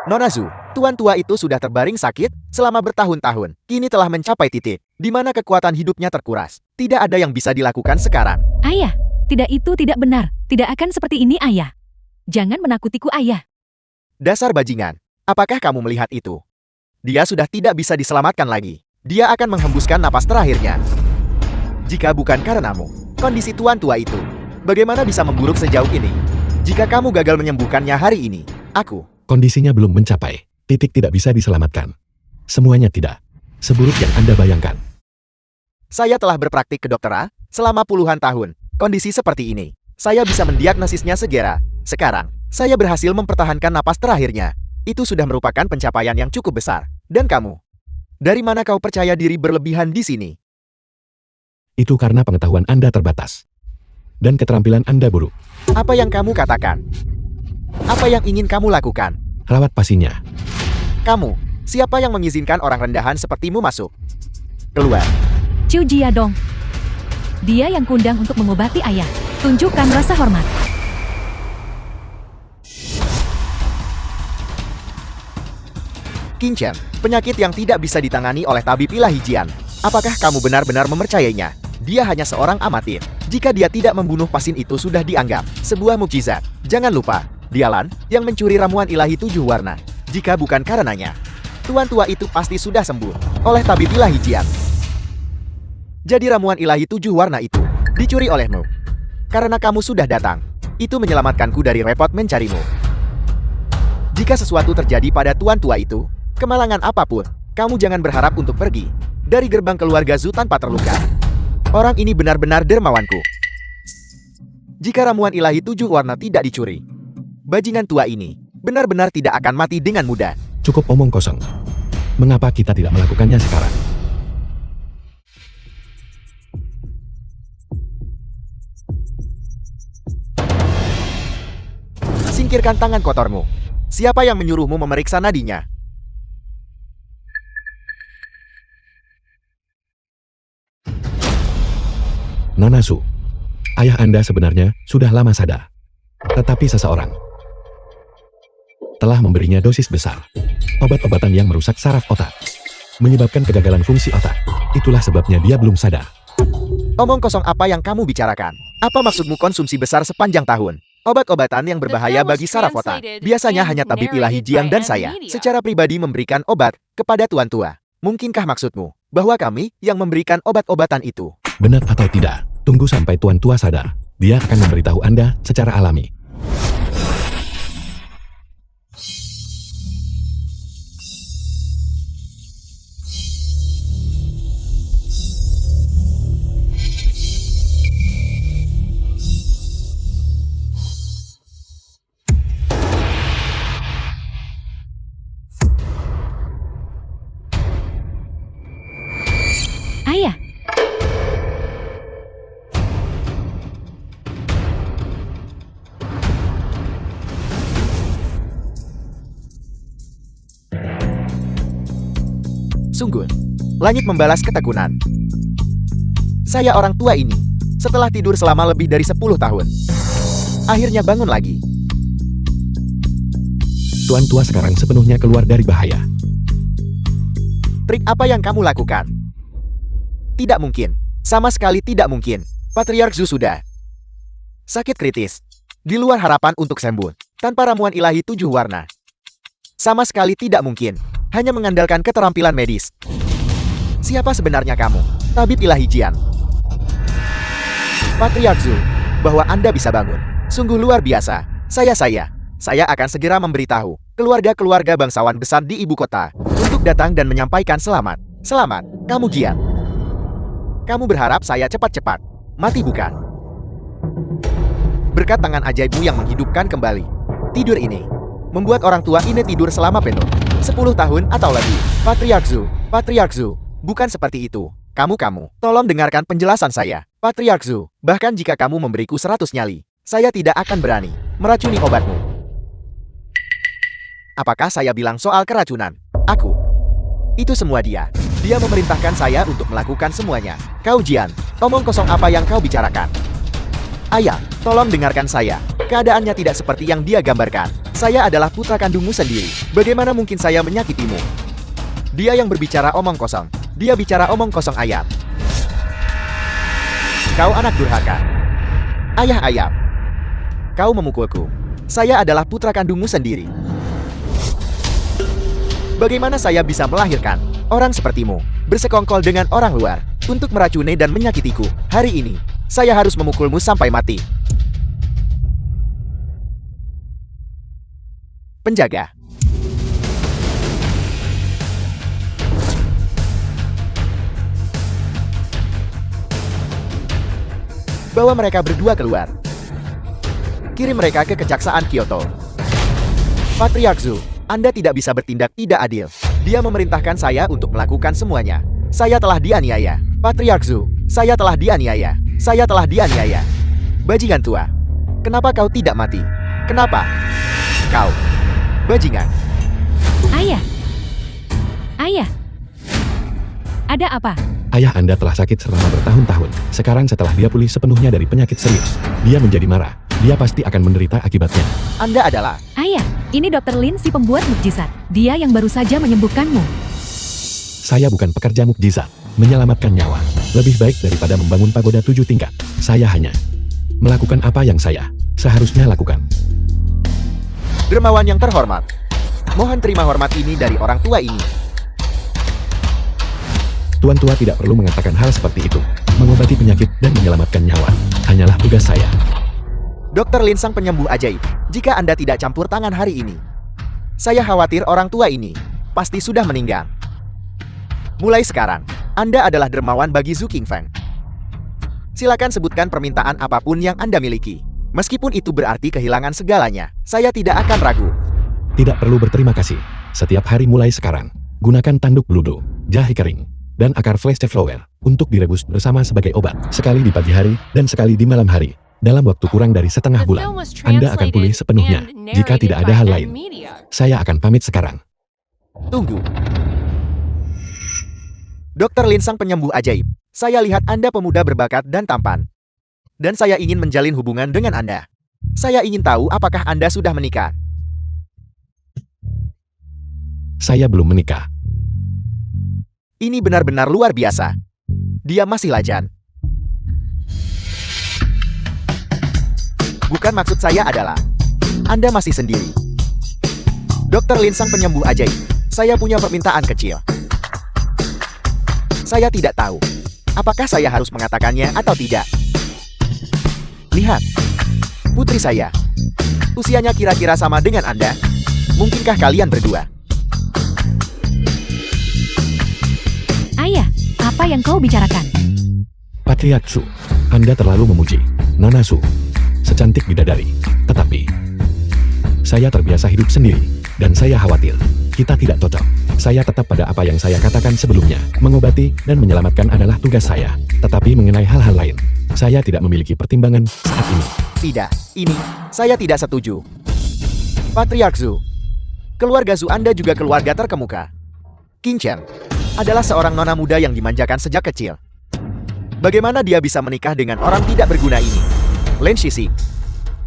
Nona Zhu, tuan tua itu sudah terbaring sakit selama bertahun-tahun. Kini telah mencapai titik di mana kekuatan hidupnya terkuras. Tidak ada yang bisa dilakukan sekarang. Ayah, itu tidak benar. Tidak akan seperti ini, ayah. Jangan menakutiku, ayah. Dasar bajingan, apakah kamu melihat itu? Dia sudah tidak bisa diselamatkan lagi. Dia akan menghembuskan napas terakhirnya. Jika bukan karenamu, kondisi tuan tua itu, bagaimana bisa memburuk sejauh ini? Jika kamu gagal menyembuhkannya hari ini, Kondisinya belum mencapai. Titik tidak bisa diselamatkan. Semuanya tidak seburuk yang Anda bayangkan. Saya telah berpraktik kedokteran selama puluhan tahun. Kondisi seperti ini, saya bisa mendiagnosisnya segera. Sekarang, saya berhasil mempertahankan napas terakhirnya. Itu sudah merupakan pencapaian yang cukup besar. Dan kamu? Dari mana kau percaya diri berlebihan di sini? Itu karena pengetahuan Anda terbatas. Dan keterampilan Anda buruk. Apa yang kamu katakan? Apa yang ingin kamu lakukan? Rawat pasiennya. Kamu, siapa yang mengizinkan orang rendahan sepertimu masuk? Keluar. Chu Jiadong. Dia yang kundang untuk mengobati ayah. Tunjukkan rasa hormat. King Chen, penyakit yang tidak bisa ditangani oleh tabib ilahi Jian. Apakah kamu benar-benar mempercayainya? Dia hanya seorang amatir. Jika dia tidak membunuh pasien itu sudah dianggap sebuah mukjizat. Jangan lupa, dialah yang mencuri ramuan ilahi 7 warna. Jika bukan karenanya, tuan tua itu pasti sudah sembuh oleh tabib ilahi Jian. Jadi ramuan ilahi 7 warna itu dicuri olehmu. Karena kamu sudah datang, itu menyelamatkanku dari repot mencarimu. Jika sesuatu terjadi pada tuan tua itu, kemalangan apapun, kamu jangan berharap untuk pergi dari gerbang keluarga Zhu tanpa terluka. Orang ini benar-benar dermawanku. Jika ramuan ilahi 7 warna tidak dicuri, bajingan tua ini benar-benar tidak akan mati dengan mudah. Cukup omong kosong. Mengapa kita tidak melakukannya sekarang? Singkirkan tangan kotormu. Siapa yang menyuruhmu memeriksa nadinya? Nona Zhu, ayah Anda sebenarnya sudah lama sadar. Tetapi seseorang telah memberinya dosis besar obat-obatan yang merusak saraf otak, menyebabkan kegagalan fungsi otak. Itulah sebabnya dia belum sadar. Omong kosong apa yang kamu bicarakan? Apa maksudmu konsumsi besar sepanjang tahun? Obat-obatan yang berbahaya bagi saraf otak. Biasanya hanya tabib ilahi Jiang dan saya secara pribadi memberikan obat kepada tuan tua. Mungkinkah maksudmu bahwa kami yang memberikan obat-obatan itu? Benar atau tidak? Tunggu sampai tuan tua sadar. Dia akan memberitahu Anda secara alami. Ayah, Sungguh, langit membalas ketekunan. Saya orang tua ini, setelah tidur selama lebih dari 10 tahun, akhirnya bangun lagi. Tuan tua sekarang sepenuhnya keluar dari bahaya. Trik apa yang kamu lakukan? Tidak mungkin. Sama sekali tidak mungkin. Patriark Zhu sudah Sakit kritis. Di luar harapan untuk sembuh. Tanpa ramuan ilahi 7 warna. Sama sekali tidak mungkin. Hanya mengandalkan keterampilan medis. Siapa sebenarnya kamu? Tabib ilahi Jian. Patriark Zhu. Bahwa Anda bisa bangun. Sungguh luar biasa. Saya akan segera memberitahu keluarga-keluarga bangsawan besar di ibu kota untuk datang dan menyampaikan selamat. Selamat, kamu Jian. Kamu berharap saya cepat-cepat mati bukan? Berkat tangan ajaibmu yang menghidupkan kembali. Tidur ini membuat orang tua ini tidur selama penuh 10 tahun atau lebih. Patriark Zhu, bukan seperti itu. Kamu, tolong dengarkan penjelasan saya. Patriark Zhu, bahkan jika kamu memberiku 100 nyali, saya tidak akan berani meracuni obatmu. Apakah saya bilang soal keracunan? Itu semua dia. Dia memerintahkan saya untuk melakukan semuanya. Kau Jian, omong kosong apa yang kau bicarakan? Ayah, tolong dengarkan saya. Keadaannya tidak seperti yang dia gambarkan. Saya adalah putra kandungmu sendiri. Bagaimana mungkin saya menyakitimu? Dia yang berbicara omong kosong. Dia bicara omong kosong ayam. Kau anak durhaka. Ayah. Kau memukulku. Saya adalah putra kandungmu sendiri. Bagaimana saya bisa melahirkan orang sepertimu bersekongkol dengan orang luar untuk meracuni dan menyakitiku? Hari ini, saya harus memukulmu sampai mati. Penjaga. Bawa mereka berdua keluar. Kirim mereka ke Kejaksaan Kyoto. Patriark Zhu, Anda tidak bisa bertindak tidak adil. Dia memerintahkan saya untuk melakukan semuanya. Saya telah dianiaya. Patriark Zhu, saya telah dianiaya. Bajingan tua. Kenapa kau tidak mati? Kenapa? Kau. Bajingan. Ayah. Ada apa? Ayah Anda telah sakit selama bertahun-tahun. Sekarang setelah dia pulih sepenuhnya dari penyakit serius, dia menjadi marah. Dia pasti akan menderita akibatnya. Anda adalah... Ayah, ini Dr. Lin si pembuat mukjizat. Dia yang baru saja menyembuhkanmu. Saya bukan pekerja mukjizat, menyelamatkan nyawa. Lebih baik daripada membangun pagoda 7 tingkat. Saya hanya melakukan apa yang saya seharusnya lakukan. Dermawan yang terhormat. Mohon terima hormat ini dari orang tua ini. Tuan tua tidak perlu mengatakan hal seperti itu. Mengobati penyakit dan menyelamatkan nyawa hanyalah tugas saya. Dr. Lin sang penyembuh ajaib. Jika Anda tidak campur tangan hari ini, saya khawatir orang tua ini pasti sudah meninggal. Mulai sekarang, Anda adalah dermawan bagi Zhu Qingfeng. Silakan sebutkan permintaan apapun yang Anda miliki. Meskipun itu berarti kehilangan segalanya, saya tidak akan ragu. Tidak perlu berterima kasih. Setiap hari mulai sekarang, gunakan tanduk bludo, jahe kering, dan akar flash flower untuk direbus bersama sebagai obat. Sekali di pagi hari dan sekali di malam hari. Dalam waktu kurang dari setengah bulan, Anda akan pulih sepenuhnya. Jika tidak ada hal lain, saya akan pamit sekarang. Tunggu. Dr. Lin sang penyembuh ajaib. Saya lihat Anda pemuda berbakat dan tampan. Dan saya ingin menjalin hubungan dengan Anda. Saya ingin tahu apakah Anda sudah menikah. Saya belum menikah. Ini benar-benar luar biasa. Dia masih lajang. Bukan maksud saya adalah Anda masih sendiri. Dr. Lin sang penyembuh ajaib. Saya punya permintaan kecil. Saya tidak tahu apakah saya harus mengatakannya atau tidak. Lihat, putri saya. Usianya kira-kira sama dengan Anda. Mungkinkah kalian berdua? Ayah, apa yang kau bicarakan? Patriark Zhu, Anda terlalu memuji Nona Zhu, secantik bidadari. Tetapi, saya terbiasa hidup sendiri, dan saya khawatir kita tidak cocok. Saya tetap pada apa yang saya katakan sebelumnya. Mengobati dan menyelamatkan adalah tugas saya. Tetapi mengenai hal-hal lain, saya tidak memiliki pertimbangan saat ini. Tidak, ini saya tidak setuju. Patriark Zhu, keluarga Zhu Anda juga keluarga terkemuka. Qing Chen adalah seorang nona muda yang dimanjakan sejak kecil. Bagaimana dia bisa menikah dengan orang tidak berguna ini? Lin Shixi,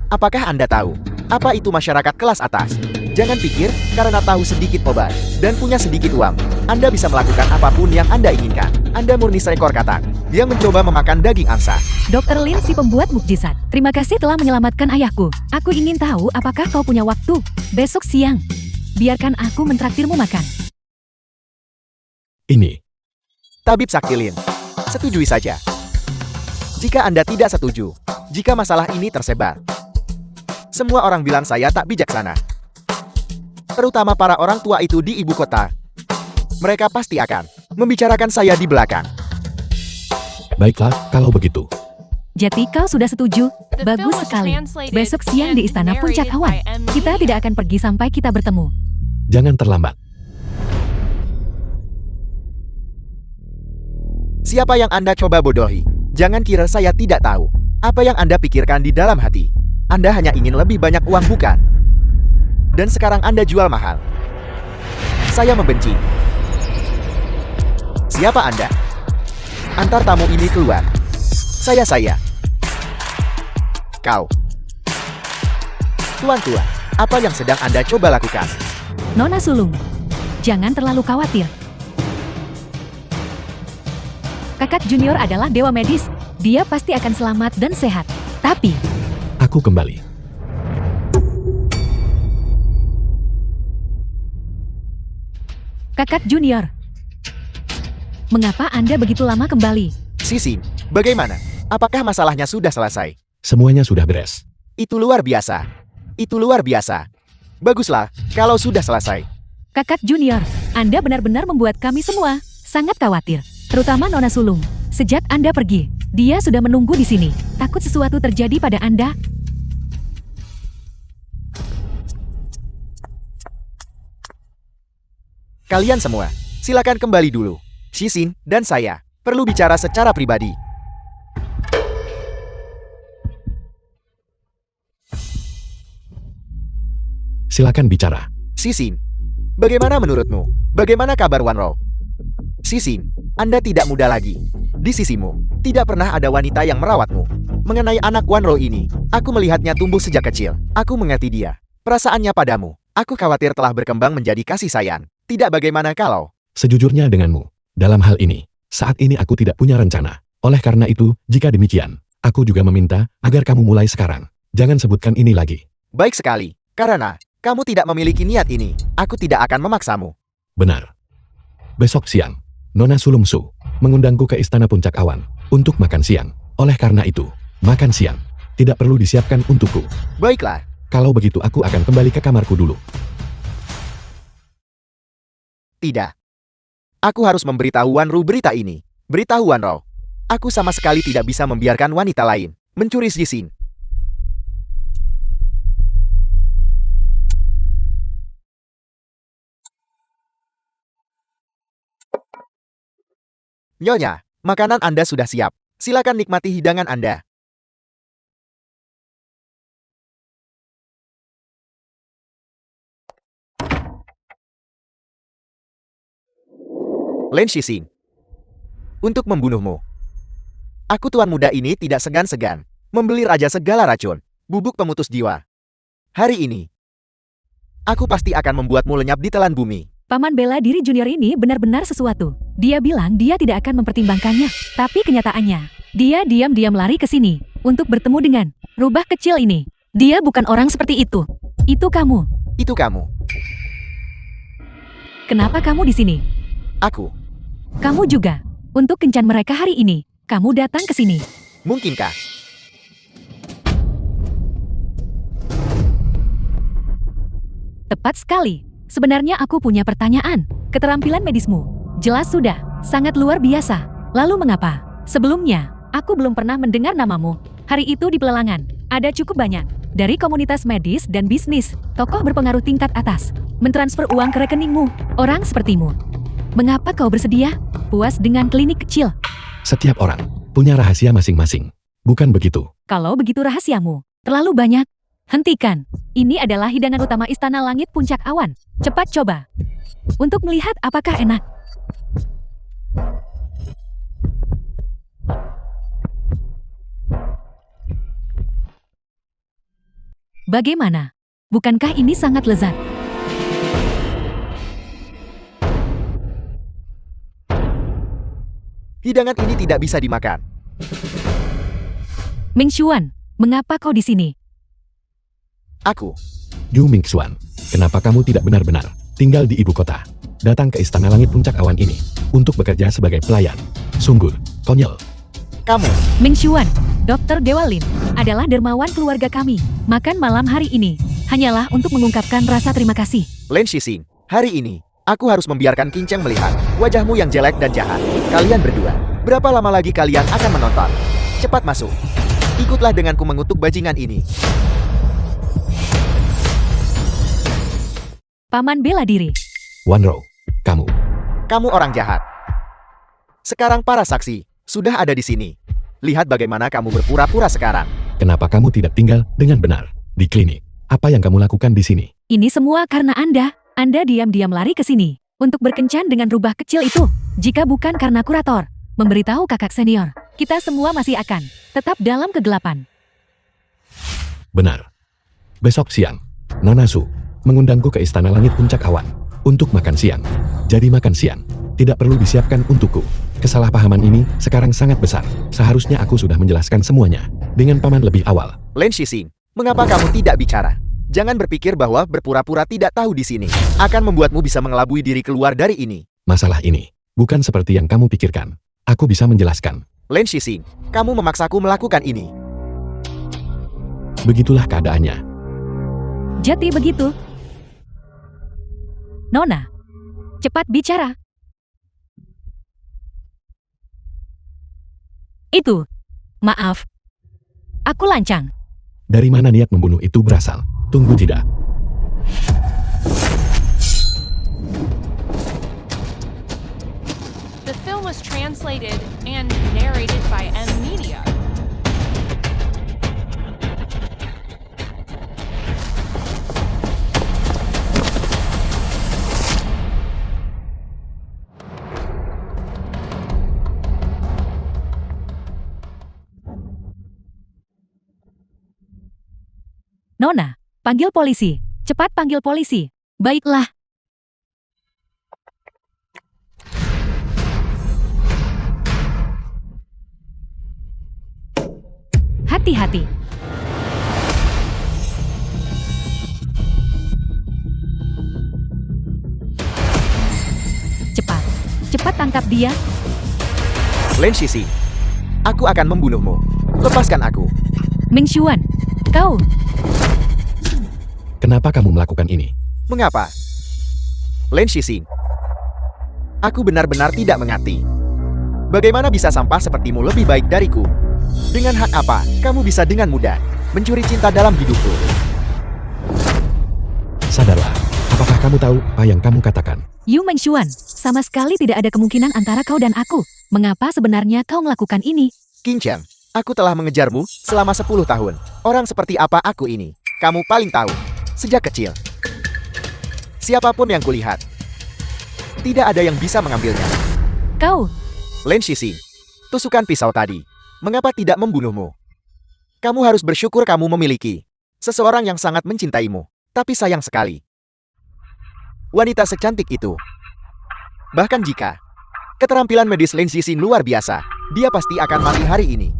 apakah Anda tahu apa itu masyarakat kelas atas? Jangan pikir, karena tahu sedikit obat, dan punya sedikit uang, Anda bisa melakukan apapun yang Anda inginkan. Anda murni seekor katak, yang mencoba memakan daging angsa. Dr. Lin si pembuat mukjizat. Terima kasih telah menyelamatkan ayahku. Aku ingin tahu apakah kau punya waktu besok siang. Biarkan aku mentraktirmu makan. Ini. Tabib Sakti Lin. Setujui saja. Jika Anda tidak setuju, jika masalah ini tersebar, semua orang bilang saya tak bijaksana. Terutama para orang tua itu di ibu kota. Mereka pasti akan membicarakan saya di belakang. Baiklah, kalau begitu. Jadi kau sudah setuju? Bagus sekali. Besok siang di Istana Puncak Awan. Kita tidak akan pergi sampai kita bertemu. Jangan terlambat. Siapa yang Anda coba bodohi? Jangan kira saya tidak tahu apa yang Anda pikirkan di dalam hati. Anda hanya ingin lebih banyak uang, bukan? Dan sekarang Anda jual mahal. Saya membenci. Siapa Anda? Antar tamu ini keluar. Saya. Kau. Tuan-tuan, apa yang sedang Anda coba lakukan? Nona Sulung, jangan terlalu khawatir. Kakak Junior adalah dewa medis. Dia pasti akan selamat dan sehat. Tapi, Aku kembali. Kakak Junior, mengapa Anda begitu lama kembali? Sisin, bagaimana? Apakah masalahnya sudah selesai? Semuanya sudah beres. Itu luar biasa. Baguslah, kalau sudah selesai. Kakak Junior, Anda benar-benar membuat kami semua sangat khawatir. Terutama Nona Sulung. Sejak Anda pergi, dia sudah menunggu di sini. Takut sesuatu terjadi pada Anda. Kalian semua, silakan kembali dulu. Sisin dan saya perlu bicara secara pribadi. Silakan bicara. Sisin, bagaimana menurutmu? Bagaimana kabar Wanro? Sisin, Anda tidak muda lagi. Di sisimu, tidak pernah ada wanita yang merawatmu. Mengenai anak Wanro ini, aku melihatnya tumbuh sejak kecil. Aku mengerti dia. Perasaannya padamu. Aku khawatir telah berkembang menjadi kasih sayang. Tidak bagaimana kalau... Sejujurnya denganmu, dalam hal ini, saat ini aku tidak punya rencana. Oleh karena itu, jika demikian, aku juga meminta agar kamu mulai sekarang. Jangan sebutkan ini lagi. Baik sekali, karena kamu tidak memiliki niat ini. Aku tidak akan memaksamu. Benar. Besok siang, Nona Sulungsu mengundangku ke Istana Puncak Awan untuk makan siang. Oleh karena itu, makan siang tidak perlu disiapkan untukku. Baiklah. Kalau begitu aku akan kembali ke kamarku dulu. Tidak. Aku harus memberitahu Wanro berita ini. Beritahu Wanro. Aku sama sekali tidak bisa membiarkan wanita lain mencuri Sisin. Nyonya, makanan Anda sudah siap. Silakan nikmati hidangan Anda. Len Sisin. Untuk membunuhmu. Aku tuan muda ini tidak segan-segan membeli raja segala racun, bubuk pemutus jiwa. Hari ini, aku pasti akan membuatmu lenyap di telan bumi. Paman bela diri junior ini benar-benar sesuatu. Dia bilang dia tidak akan mempertimbangkannya. Tapi kenyataannya, dia diam-diam lari ke sini untuk bertemu dengan rubah kecil ini. Dia bukan orang seperti itu. Itu kamu. Itu kamu. Kenapa kamu di sini? Aku. Kamu juga. Untuk kencan mereka hari ini, kamu datang ke sini. Mungkinkah? Tepat sekali. Sebenarnya aku punya pertanyaan. Keterampilan medismu jelas sudah sangat luar biasa. Lalu mengapa sebelumnya aku belum pernah mendengar namamu? Hari itu di pelelangan ada cukup banyak dari komunitas medis dan bisnis, tokoh berpengaruh tingkat atas mentransfer uang ke rekeningmu. Orang sepertimu. Mengapa kau bersedia puas dengan klinik kecil? Setiap orang punya rahasia masing-masing. Bukan begitu? Kalau begitu rahasiamu terlalu banyak. Hentikan. Ini adalah hidangan utama Istana Langit Puncak Awan. Cepat coba. Untuk melihat apakah enak. Bagaimana? Bukankah ini sangat lezat? Hidangan ini tidak bisa dimakan. Ming Xuan, mengapa kau di sini? Aku, Yu Mingxuan, kenapa kamu tidak benar-benar tinggal di ibu kota? Datang ke istana langit puncak awan ini untuk bekerja sebagai pelayan. Sungguh konyol. kamu, Ming Xuan, Dr. Dewa Lin, adalah dermawan keluarga kami. Makan malam hari ini hanyalah untuk mengungkapkan rasa terima kasih. Lin Shixing. Hari ini, aku harus membiarkan Kinceng melihat wajahmu yang jelek dan jahat. Kalian berdua, berapa lama lagi kalian akan menonton? Cepat masuk. Ikutlah denganku mengutuk bajingan ini. Paman bela diri. Wanro, kamu. Kamu orang jahat. Sekarang para saksi sudah ada di sini. Lihat bagaimana kamu berpura-pura sekarang. Kenapa kamu tidak tinggal dengan benar di klinik? Apa yang kamu lakukan di sini? Ini semua karena Anda. Anda diam-diam lari ke sini untuk berkencan dengan rubah kecil itu. Jika bukan karena kurator memberitahu kakak senior, kita semua masih akan tetap dalam kegelapan. Benar. Besok siang, Nona Su mengundangku ke istana langit puncak awan untuk makan siang. Jadi makan siang tidak perlu disiapkan untukku. Kesalahpahaman ini sekarang sangat besar. Seharusnya aku sudah menjelaskan semuanya dengan paman lebih awal. Lin Shixing, mengapa kamu tidak bicara? Jangan berpikir bahwa berpura-pura tidak tahu di sini akan membuatmu bisa mengelabui diri keluar dari ini. Masalah ini bukan seperti yang kamu pikirkan. Aku bisa menjelaskan. Lin Shixing, kamu memaksaku melakukan ini. Begitulah keadaannya. Jadi begitu. Nona, cepat bicara. Itu. Maaf. Aku lancang. Dari mana niat membunuh itu berasal? Tunggu tidak. The film was translated and narrated by M Media. Nona, panggil polisi. Cepat panggil polisi. Baiklah. Hati-hati. Cepat. Cepat tangkap dia. Lin Shixing, aku akan membunuhmu. Lepaskan aku. Ming Xuan, kau. Kenapa kamu melakukan ini? Mengapa? Lin Shixing, aku benar-benar tidak mengerti. Bagaimana bisa sampah sepertimu lebih baik dariku? Dengan hak apa kamu bisa dengan mudah mencuri cinta dalam hidupku? Sadarlah. Apakah kamu tahu apa yang kamu katakan? Yu Mengxuan, sama sekali tidak ada kemungkinan antara kau dan aku. Mengapa sebenarnya kau melakukan ini? Kinceng, aku telah mengejarmu selama 10 tahun. Orang seperti apa aku ini? Kamu paling tahu. Sejak kecil. Siapapun yang kulihat, tidak ada yang bisa mengambilnya. Kau, Lin Shixing, tusukan pisau tadi. Mengapa tidak membunuhmu? Kamu harus bersyukur kamu memiliki seseorang yang sangat mencintaimu. Tapi sayang sekali. Wanita secantik itu. Bahkan jika keterampilan medis Lin Shixing luar biasa, dia pasti akan mati hari ini.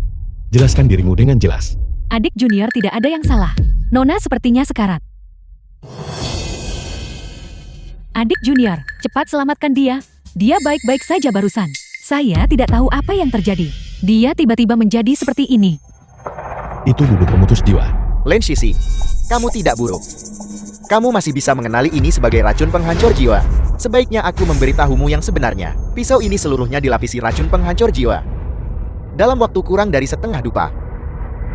Jelaskan dirimu dengan jelas. adik junior tidak ada yang salah. Nona sepertinya sekarat. Adik junior, cepat selamatkan dia. Dia baik-baik saja barusan. Saya tidak tahu apa yang terjadi. Dia tiba-tiba menjadi seperti ini. Itu bubuk pemutus jiwa. Lin Shixing, kamu tidak buruk. Kamu masih bisa mengenali ini sebagai racun penghancur jiwa. Sebaiknya aku memberitahumu yang sebenarnya. Pisau ini seluruhnya dilapisi racun penghancur jiwa. Dalam waktu kurang dari setengah dupa,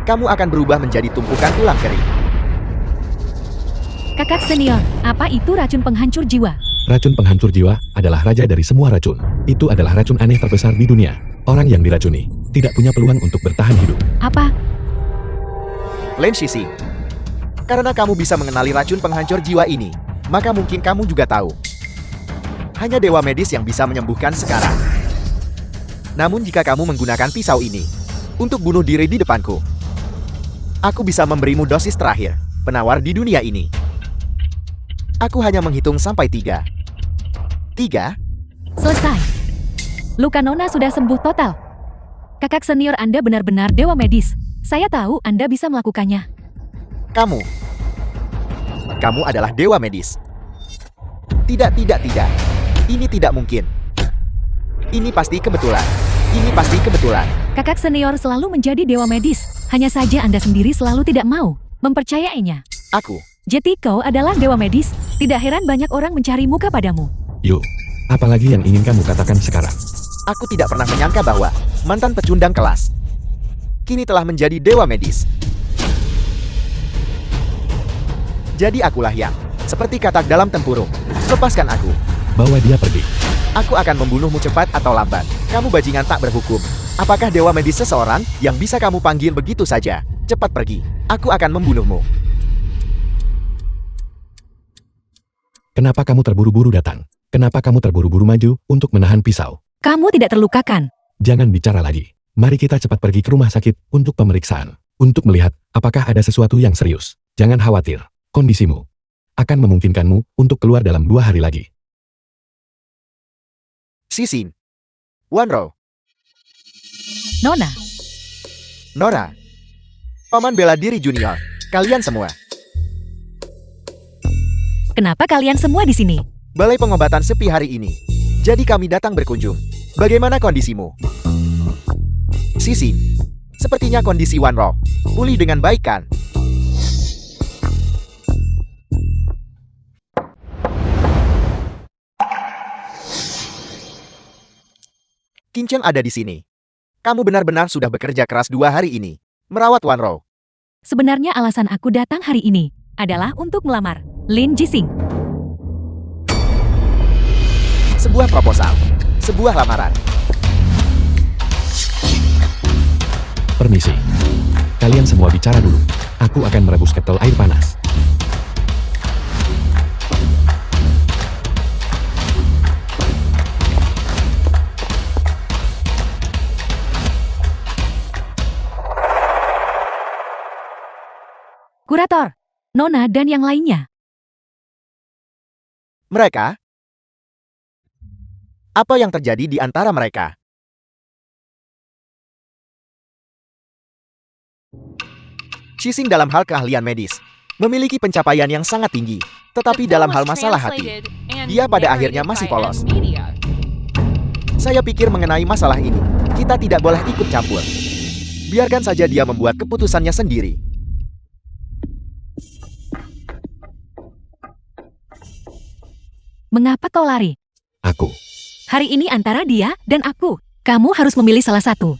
kamu akan berubah menjadi tumpukan tulang kering. Kakak senior, apa itu racun penghancur jiwa? Racun penghancur jiwa adalah raja dari semua racun. Itu adalah racun aneh terbesar di dunia. Orang yang diracuni tidak punya peluang untuk bertahan hidup. Apa? Lin Shixing, karena kamu bisa mengenali racun penghancur jiwa ini, maka mungkin kamu juga tahu. Hanya dewa medis yang bisa menyembuhkan sekarang. Namun jika kamu menggunakan pisau ini untuk bunuh diri di depanku, aku bisa memberimu dosis terakhir, penawar di dunia ini. Aku hanya menghitung sampai 3. 3. Selesai. Luka Nona sudah sembuh total. Kakak senior Anda benar-benar dewa medis. Saya tahu Anda bisa melakukannya. Kamu adalah dewa medis. Tidak. Ini tidak mungkin. Ini pasti kebetulan. Kakak senior selalu menjadi dewa medis. Hanya saja Anda sendiri selalu tidak mau mempercayainya. Aku. Jeti kau adalah dewa medis. Tidak heran banyak orang mencari muka padamu. Yuk, apalagi yang ingin kamu katakan sekarang? Aku tidak pernah menyangka bahwa mantan pecundang kelas kini telah menjadi dewa medis. Jadi akulah yang seperti katak dalam tempurung. Lepaskan aku. Bawa dia pergi. Aku akan membunuhmu cepat atau lambat. Kamu bajingan tak berhukum. Apakah dewa medis seseorang yang bisa kamu panggil begitu saja? Cepat pergi. Aku akan membunuhmu. Kenapa kamu terburu-buru datang? Kenapa kamu terburu-buru maju untuk menahan pisau? Kamu tidak terlukakan. Jangan bicara lagi. Mari kita cepat pergi ke rumah sakit untuk pemeriksaan. Untuk melihat apakah ada sesuatu yang serius. Jangan khawatir. Kondisimu akan memungkinkanmu untuk keluar dalam 2 hari lagi. Sisin. Wanro. Nona, Nora. Paman bela diri junior. Kalian semua. kenapa kalian semua di sini? Balai pengobatan sepi hari ini. Jadi kami datang berkunjung. Bagaimana kondisimu? Sisin. Sepertinya kondisi Wanro pulih dengan baik kan? Kincheng ada di sini. Kamu benar-benar sudah bekerja keras 2 hari ini. Merawat Wanro. Sebenarnya alasan aku datang hari ini adalah untuk melamar Lin Jising. Sebuah proposal. Sebuah lamaran. Permisi. Kalian semua bicara dulu. Aku akan merebus ketel air panas. Kurator, Nona dan yang lainnya. Mereka? Apa yang terjadi di antara mereka? Shising dalam hal keahlian medis memiliki pencapaian yang sangat tinggi, tetapi dalam hal masalah hati, dia pada akhirnya masih polos. Saya pikir mengenai masalah ini, kita tidak boleh ikut campur. Biarkan saja dia membuat keputusannya sendiri. Mengapa kau lari? Aku. Hari ini antara dia dan aku. Kamu harus memilih salah satu.